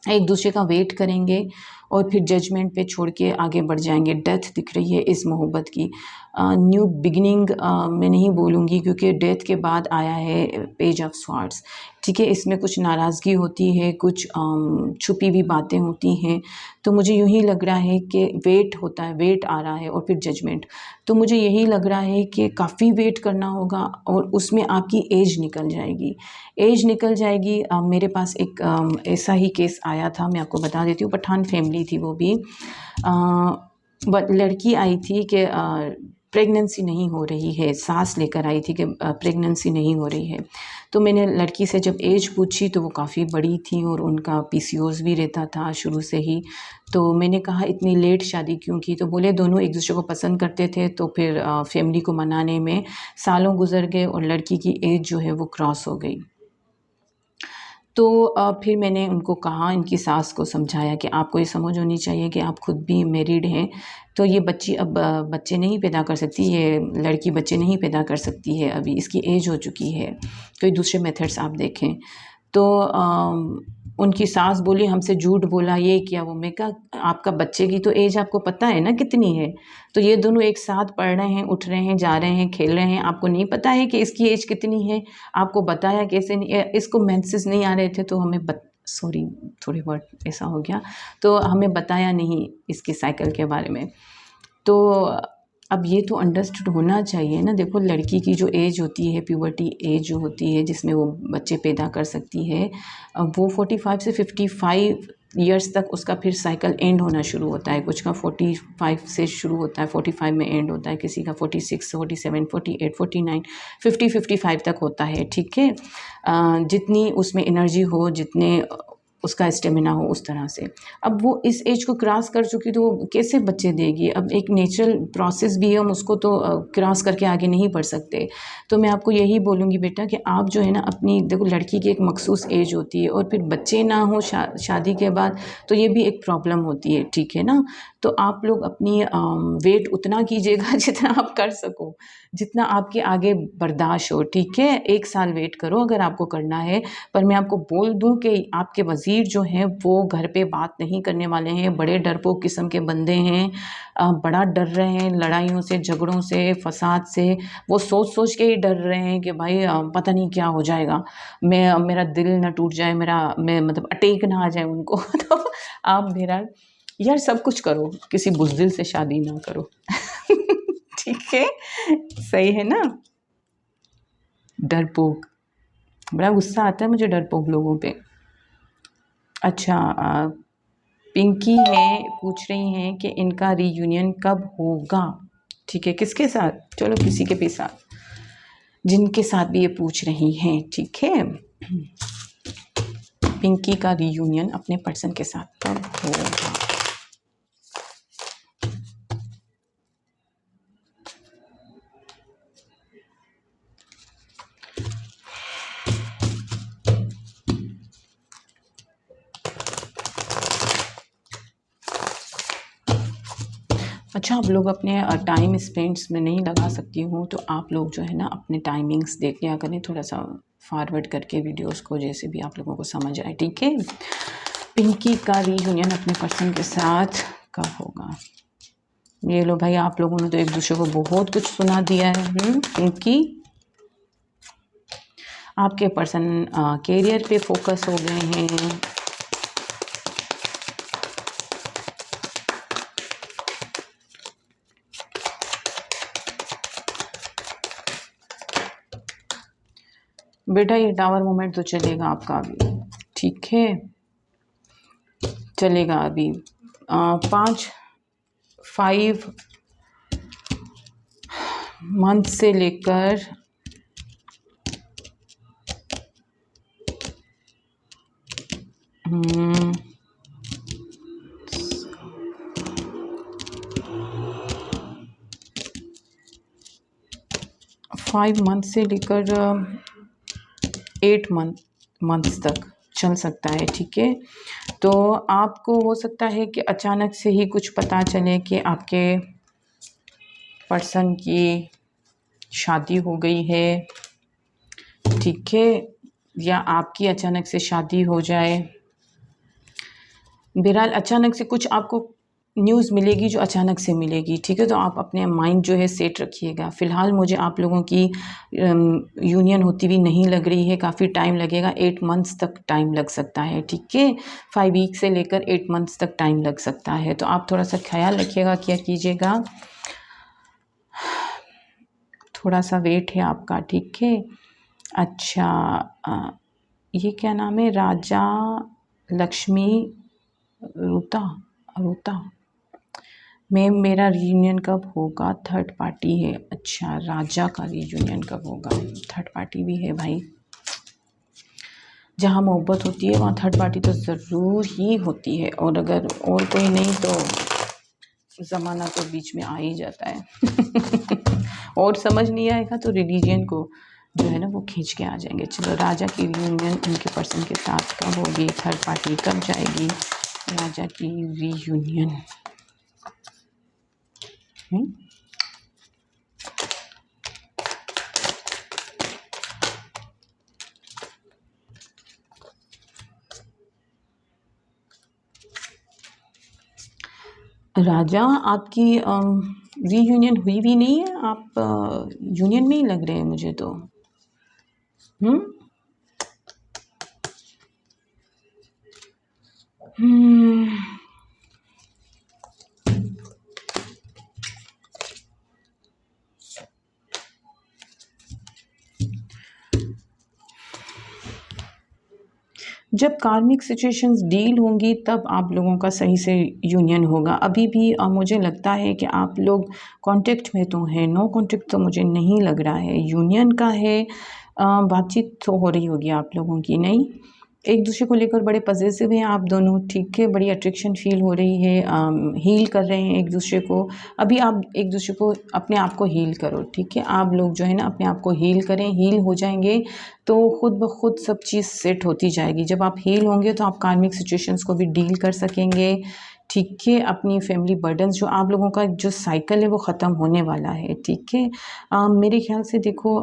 एक दूसरे का वेट करेंगे और फिर जजमेंट पे छोड़ के आगे बढ़ जाएंगे। डेथ दिख रही है इस मोहब्बत की। न्यू बिगिनिंग मैं नहीं बोलूँगी क्योंकि डेथ के बाद आया है पेज ऑफ स्वॉर्ड्स, ठीक है। इसमें कुछ नाराज़गी होती है, कुछ छुपी हुई बातें होती हैं। तो मुझे यूँ ही लग रहा है कि वेट होता है, वेट आ रहा है और फिर जजमेंट। तो मुझे यही लग रहा है कि काफ़ी वेट करना होगा और उसमें आपकी एज निकल जाएगी, एज निकल जाएगी। मेरे पास एक ऐसा ही केस आया था, मैं आपको बता देती हूँ। पठान फैमिली थी वो भी। लड़की आई थी कि प्रेगनेंसी नहीं हो रही है, सांस लेकर आई थी कि प्रेगनेंसी नहीं हो रही है। तो मैंने लड़की से जब एज पूछी तो वो काफ़ी बड़ी थी और उनका पीसीओएस भी रहता था शुरू से ही। तो मैंने कहा इतनी लेट शादी क्यों की? तो बोले दोनों एक दूसरे को पसंद करते थे, तो फिर फैमिली को मनाने में सालों गुजर गए और लड़की की एज जो है वो क्रॉस हो गई। तो फिर मैंने उनको कहा, इनकी सास को समझाया कि आपको ये समझ होनी चाहिए कि आप खुद भी मैरिड हैं, तो ये बच्ची अब बच्चे नहीं पैदा कर सकती, ये लड़की बच्चे नहीं पैदा कर सकती है, अभी इसकी एज हो चुकी है, कोई दूसरे मेथड्स आप देखें। तो उनकी सास बोली हमसे झूठ बोला, ये किया वो। मैं कहा आपका बच्चे की तो एज आपको पता है ना कितनी है? तो ये दोनों एक साथ पढ़ रहे हैं, उठ रहे हैं, जा रहे हैं, खेल रहे हैं, आपको नहीं पता है कि इसकी एज कितनी है? आपको बताया कैसे नहीं? इसको मेंसेस नहीं आ रहे थे तो हमें सॉरी थोड़ी वर्ड ऐसा हो गया, तो हमें बताया नहीं इसके साइकिल के बारे में। तो अब ये तो अंडरस्टूड होना चाहिए ना। देखो लड़की की जो एज होती है, प्यूबर्टी एज जो होती है जिसमें वो बच्चे पैदा कर सकती है, वो 45 से 55 ईयर्स तक उसका फिर साइकिल एंड होना शुरू होता है। कुछ का 45 से शुरू होता है, 45 में एंड होता है, किसी का 46, 47, 48, 49, 50, 55 तक होता है, ठीक है। जितनी उसमें एनर्जी हो, जितने उसका स्टेमिना हो, उस तरह से। अब वो इस एज को क्रॉस कर चुकी तो वो कैसे बच्चे देगी? अब एक नेचुरल प्रोसेस भी है, हम उसको तो क्रॉस करके आगे नहीं बढ़ सकते। तो मैं आपको यही बोलूँगी बेटा कि आप जो है ना अपनी, देखो लड़की की एक मखसूस एज होती है और फिर बच्चे ना हो शादी के बाद तो ये भी एक प्रॉब्लम होती है, ठीक है ना। तो आप लोग अपनी वेट उतना कीजिएगा जितना आप कर सको, जितना आपके आगे बर्दाश्त हो, ठीक है। 1 साल वेट करो अगर आपको करना है। पर मैं आपको बोल दूं कि आपके वज़ीर जो हैं वो घर पे बात नहीं करने वाले हैं, बड़े डरपोक किस्म के बंदे हैं। बड़ा डर रहे हैं लड़ाइयों से, झगड़ों से, फसाद से। वो सोच सोच के ही डर रहे हैं कि भाई पता नहीं क्या हो जाएगा, मेरा दिल ना टूट जाए, मैं मतलब अटैक ना आ जाए उनको। तो आप मेरा यार सब कुछ करो, किसी बुज़दिल से शादी ना करो। ठीक है, सही है ना। डरपोक, बड़ा गुस्सा आता है मुझे डरपोक लोगों पे। अच्छा पिंकी हैं, पूछ रही हैं कि इनका रीयूनियन कब होगा? ठीक है, किसके साथ? चलो किसी के भी साथ, जिनके साथ भी ये पूछ रही हैं, ठीक है। पिंकी का रीयूनियन अपने पर्सन के साथ कब होगा? अच्छा आप लोग अपने टाइम स्पेंड्स में नहीं लगा सकती हूँ तो आप लोग जो है ना अपने टाइमिंग्स देख लिया करें, थोड़ा सा फॉरवर्ड करके वीडियोस को, जैसे भी आप लोगों को समझ आए, ठीक है। पिंकी का रीयूनियन अपने पर्सन के साथ कब होगा? ये लो भाई, आप लोगों ने तो एक दूसरे को बहुत कुछ सुना दिया है। पिंकी, आपके पर्सन कैरियर पे फोकस हो गए हैं। बेटा ये टावर मोमेंट तो चलेगा आपका अभी, ठीक है, चलेगा अभी 5 मंथ से लेकर 5 मंथ से लेकर 8 मंथ्स तक चल सकता है, ठीक है। तो आपको हो सकता है कि अचानक से ही कुछ पता चले कि आपके पर्सन की शादी हो गई है, ठीक है, या आपकी अचानक से शादी हो जाए। बहरहाल अचानक से कुछ आपको न्यूज़ मिलेगी जो अचानक से मिलेगी, ठीक है। तो आप अपने माइंड जो है सेट रखिएगा। फ़िलहाल मुझे आप लोगों की यूनियन होती हुई नहीं लग रही है, काफ़ी टाइम लगेगा, 8 मंथ्स तक टाइम लग सकता है, ठीक है। 5 वीक से लेकर 8 मंथ्स तक टाइम लग सकता है। तो आप थोड़ा सा ख्याल रखिएगा, क्या कीजिएगा, थोड़ा सा वेट है आपका, ठीक है। अच्छा, ये क्या नाम है, राजा लक्ष्मी रूता मैम, मेरा रीयूनियन कब होगा? थर्ड पार्टी है। अच्छा, राजा का रीयूनियन कब होगा? थर्ड पार्टी भी है भाई। जहाँ मोहब्बत होती है वहाँ थर्ड पार्टी तो ज़रूर ही होती है, और अगर और कोई नहीं तो ज़माना तो बीच में आ ही जाता है। और समझ नहीं आएगा तो रिलीजन को जो है ना वो खींच के आ जाएंगे। चलो, राजा की रीयूनियन उनके पर्सन के साथ कब होगी? थर्ड पार्टी कब जाएगी? राजा की रीयूनियन राजा आपकी रीयूनियन हुई भी नहीं है, आप यूनियन में ही लग रहे हैं मुझे तो। हम्म जब कार्मिक सिचुएशंस डील होंगी तब आप लोगों का सही से यूनियन होगा। अभी भी मुझे लगता है कि आप लोग कांटेक्ट में तो हैं, नो कांटेक्ट तो मुझे नहीं लग रहा है। यूनियन का है, बातचीत तो हो रही होगी आप लोगों की, नहीं? एक दूसरे को लेकर बड़े पजेसिव हैं आप दोनों, ठीक है, बड़ी अट्रैक्शन फील हो रही है, हील कर रहे हैं एक दूसरे को। अभी आप एक दूसरे को, अपने आप को हील करो, ठीक है। आप लोग जो है ना अपने आप को हील करें, हील हो जाएंगे तो खुद ब खुद सब चीज़ सेट होती जाएगी। जब आप हील होंगे तो आप कार्मिक सिचुएशंस को भी डील कर सकेंगे, ठीक है। अपनी फैमिली बर्डन्स, जो आप लोगों का जो साइकिल है वो ख़त्म होने वाला है, ठीक है। मेरे ख्याल से देखो,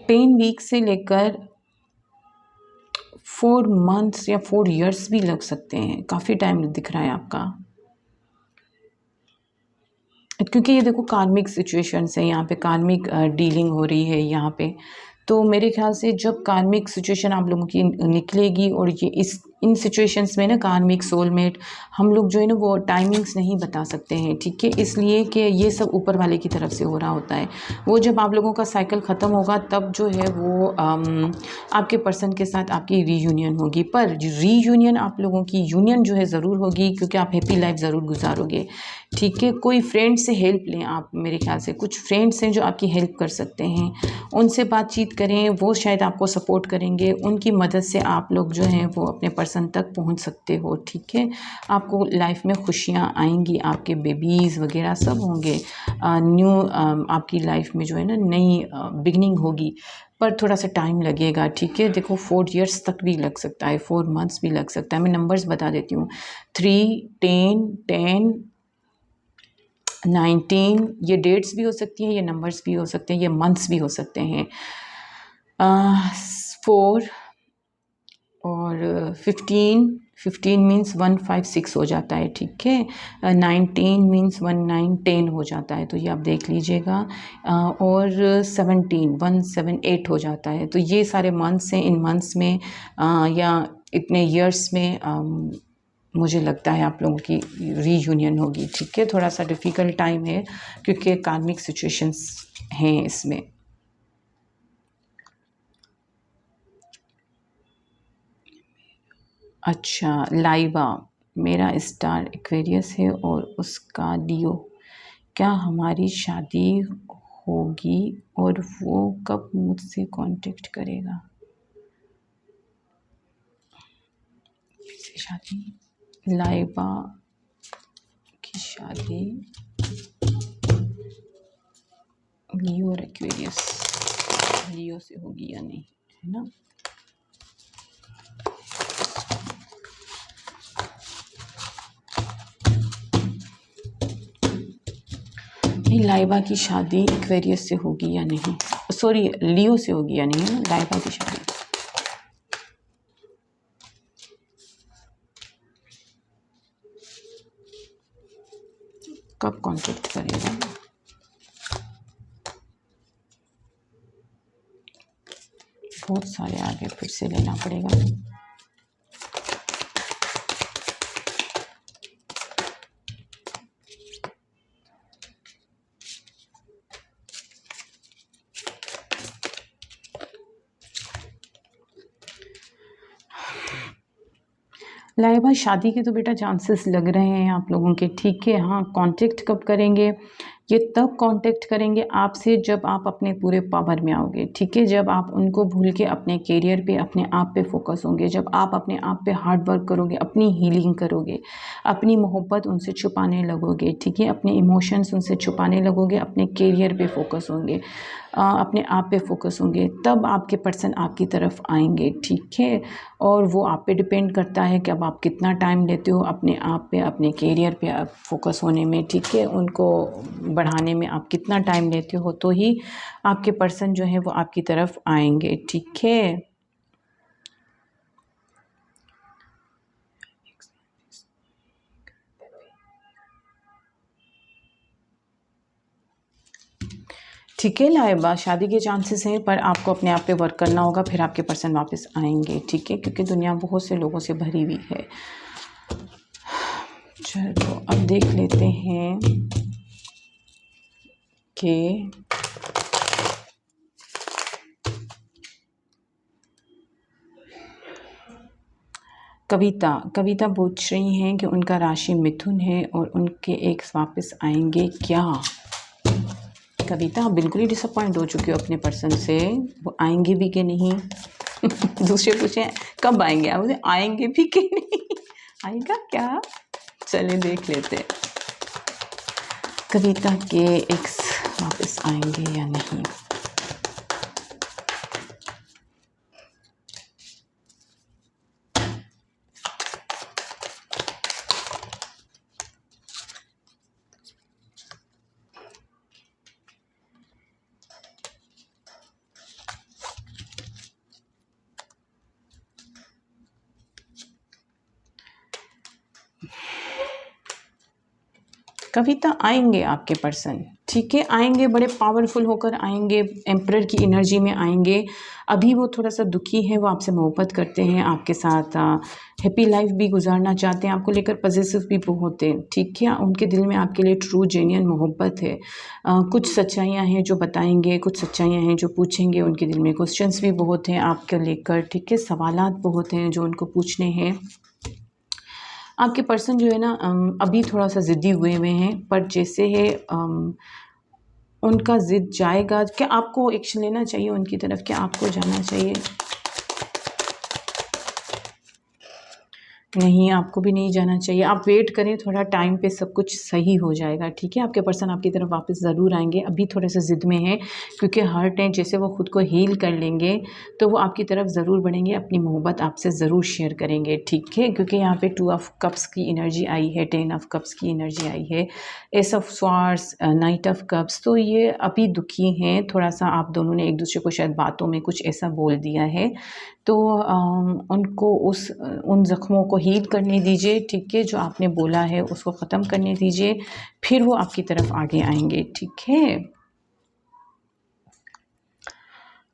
10 वीक से लेकर 4 मंथ्स या 4 इयर्स भी लग सकते हैं। काफ़ी टाइम दिख रहा है आपका, क्योंकि ये देखो कार्मिक सिचुएशंस है, यहाँ पे कार्मिक डीलिंग हो रही है यहाँ पे। तो मेरे ख्याल से जब कार्मिक सिचुएशन आप लोगों की निकलेगी, और ये इन सिचुएशंस में ना कार्मिक सोलमेट, हम लोग जो है ना वो टाइमिंग्स नहीं बता सकते हैं, ठीक है, इसलिए कि ये सब ऊपर वाले की तरफ से हो रहा होता है। वो जब आप लोगों का साइकिल ख़त्म होगा तब जो है वो आपके पर्सन के साथ आपकी रीयूनियन होगी। पर रीयूनियन आप लोगों की यूनियन जो है ज़रूर होगी, क्योंकि आप हैप्पी लाइफ ज़रूर गुजारोगे, ठीक है। कोई फ्रेंड से हेल्प लें आप, मेरे ख्याल से कुछ फ्रेंड्स हैं जो आपकी हेल्प कर सकते हैं, उनसे बातचीत करें, वो शायद आपको सपोर्ट करेंगे। उनकी मदद से आप लोग जो हैं वो अपने पर्सन तक पहुंच सकते हो, ठीक है। आपको लाइफ में खुशियां आएंगी, आपके बेबीज़ वगैरह सब होंगे, न्यू आपकी लाइफ में जो है ना नई बिगनिंग होगी। पर थोड़ा सा टाइम लगेगा, ठीक है। देखो 4 इयर्स तक भी लग सकता है, 4 मंथ्स भी लग सकता है। मैं नंबर्स बता देती हूँ, 3, 10, 10, 19, ये डेट्स भी हो सकती हैं, ये नंबर्स भी हो सकते हैं, ये मंथ्स भी हो सकते हैं। 4 और 15 मीन्स 156 हो जाता है, ठीक है। 19 मीन्स 1910 हो जाता है, तो ये आप देख लीजिएगा। और 178 हो जाता है। तो ये सारे मंथ्स हैं, इन मंथ्स में या इतने ईयर्स में मुझे लगता है आप लोगों की रीयूनियन होगी, ठीक है। थोड़ा सा डिफ़िकल्ट टाइम है क्योंकि कार्मिक सिचुएशंस हैं इसमें। अच्छा, लाइबा, मेरा स्टार एक्वेरियस है और उसका लियो, क्या हमारी शादी होगी और वो कब मुझसे कांटेक्ट करेगा? शादी, लाइबा की शादी लियो और एक्वेरियस, लियो से होगी या नहीं, है ना? लाइबा की शादी एक्वेरियस से होगी या नहीं, सॉरी लियो से होगी या नहीं, है ना? लाइबा की शादी कब कांटेक्ट करेगा? बहुत सारे आगे फिर से लेना पड़ेगा। लाइबा शादी के तो बेटा चांसेस लग रहे हैं आप लोगों के, ठीक है। हाँ, कांटेक्ट कब करेंगे? ये तब कांटेक्ट करेंगे आपसे जब आप अपने पूरे पावर में आओगे, ठीक है। जब आप उनको भूल के अपने करियर पे, अपने आप पे फोकस होंगे, जब आप अपने आप पे हार्ड वर्क करोगे, अपनी हीलिंग करोगे, अपनी मोहब्बत उनसे छुपाने लगोगे, ठीक है। अपने इमोशंस उनसे छुपाने लगोगे, अपने करियर पे फोकस होंगे, अपने आप पे फोकस होंगे, तब आपके पर्सन आपकी तरफ आएंगे, ठीक है। और वो आप पे डिपेंड करता है कि अब आप कितना टाइम लेते हो अपने आप पे, अपने करियर पे आप फोकस होने में, ठीक है। उनको बढ़ाने में आप कितना टाइम लेते हो, तो ही आपके पर्सन जो है वो आपकी तरफ आएंगे, ठीक है। ठीक है लाइबा, शादी के चांसेस हैं, पर आपको अपने आप पे वर्क करना होगा, फिर आपके पर्सन वापस आएंगे, ठीक है। क्योंकि दुनिया बहुत से लोगों से भरी हुई है। चलो अब देख लेते हैं कि कविता पूछ रही हैं कि उनका राशि मिथुन है और उनके एक्स वापस आएंगे क्या? कविता, आप बिल्कुल ही डिसअपॉइंट हो चुकी हो अपने पर्सन से, वो आएंगे भी कि नहीं? दूसरे पूछे कब आएंगे, आप बोले आएंगे भी कि नहीं? आएगा क्या? चलिए देख लेते हैं कविता के एक्स वापस आएंगे या नहीं। कविता, आएंगे आपके पर्सन, ठीक है। आएंगे, बड़े पावरफुल होकर आएंगे, एम्परर की एनर्जी में आएंगे। अभी वो थोड़ा सा दुखी है, वो आपसे मोहब्बत करते हैं, आपके साथ हैप्पी लाइफ भी गुजारना चाहते हैं, आपको लेकर पॉजिटिव भी बहुत हैं, ठीक है। उनके दिल में आपके लिए ट्रू जेन्युइन मोहब्बत है। कुछ सच्चाइयाँ हैं जो बताएंगे, कुछ सच्चाइयाँ हैं जो पूछेंगे, उनके दिल में क्वेश्चंस भी बहुत हैं आपके लेकर, ठीक है। सवालात बहुत हैं जो उनको पूछने हैं। आपके पर्सन जो है ना अभी थोड़ा सा ज़िद्दी हुए हुए हैं, पर जैसे है उनका ज़िद जाएगा, क्या आपको एक्शन लेना चाहिए उनकी तरफ, क्या आपको जाना चाहिए? नहीं, आपको भी नहीं जाना चाहिए, आप वेट करें, थोड़ा टाइम पे सब कुछ सही हो जाएगा, ठीक है। आपके पर्सन आपकी तरफ वापस ज़रूर आएंगे, अभी थोड़े से ज़िद में हैं क्योंकि हर्ट हैं। जैसे वो खुद को हील कर लेंगे तो वो आपकी तरफ ज़रूर बढ़ेंगे, अपनी मोहब्बत आपसे ज़रूर शेयर करेंगे, ठीक है। क्योंकि यहाँ पे 2 ऑफ कप्स की एनर्जी आई है, 10 ऑफ कप्स की एनर्जी आई है, S of swords, night of cups. तो ये अभी दुखी हैं थोड़ा सा, आप दोनों ने एक दूसरे को शायद बातों में कुछ ऐसा बोल दिया है, तो उनको उन ज़ख्मों को हील करने दीजिए, ठीक है। जो आपने बोला है उसको ख़त्म करने दीजिए, फिर वो आपकी तरफ आगे आएंगे, ठीक है।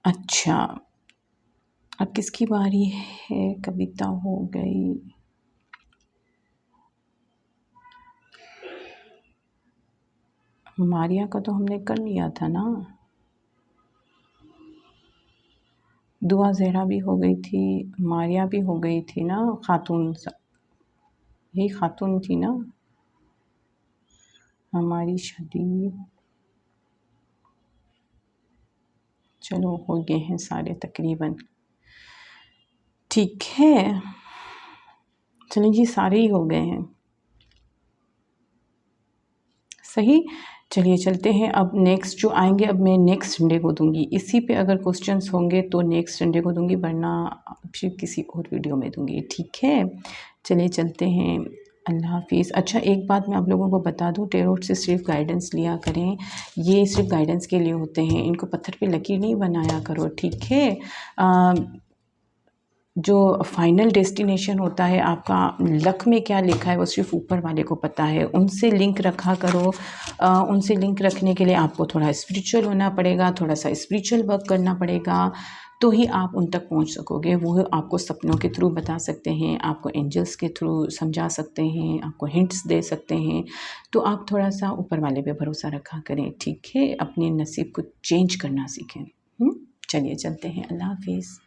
अच्छा, अब किसकी बारी है? कविता हो गई, मारिया का तो हमने कर लिया था ना। दुआ ज़हरा भी हो गई थी, मारिया भी हो गई थी ना, खातून यही खातून थी ना। हमारी शादी, चलो हो गए हैं सारे तकरीबन, ठीक है। चलिए जी, सारे ही हो गए हैं, सही। चलिए चलते हैं अब नेक्स्ट जो आएंगे, अब मैं नेक्स्ट संडे को दूंगी। इसी पे अगर क्वेश्चंस होंगे तो नेक्स्ट संडे को दूंगी, वरना फिर किसी और वीडियो में दूंगी, ठीक है। चलिए चलते हैं, अल्लाह हाफिज़। अच्छा, एक बात मैं आप लोगों को बता दूं, टेरोट से सिर्फ गाइडेंस लिया करें, ये सिर्फ गाइडेंस के लिए होते हैं, इनको पत्थर पे लकीर नहीं बनाया करो, ठीक है। जो फाइनल डेस्टिनेशन होता है आपका, लक में क्या लिखा है वो सिर्फ ऊपर वाले को पता है, उनसे लिंक रखा करो। उनसे लिंक रखने के लिए आपको थोड़ा स्पिरिचुअल होना पड़ेगा, थोड़ा सा स्पिरिचुअल वर्क करना पड़ेगा, तो ही आप उन तक पहुंच सकोगे। वो आपको सपनों के थ्रू बता सकते हैं, आपको एंजल्स के थ्रू समझा सकते हैं, आपको हिंट्स दे सकते हैं। तो आप थोड़ा सा ऊपर वाले पे भरोसा रखा करें, ठीक है। अपने नसीब को चेंज करना सीखें। चलिए चलते हैं, अल्लाह हाफिज़।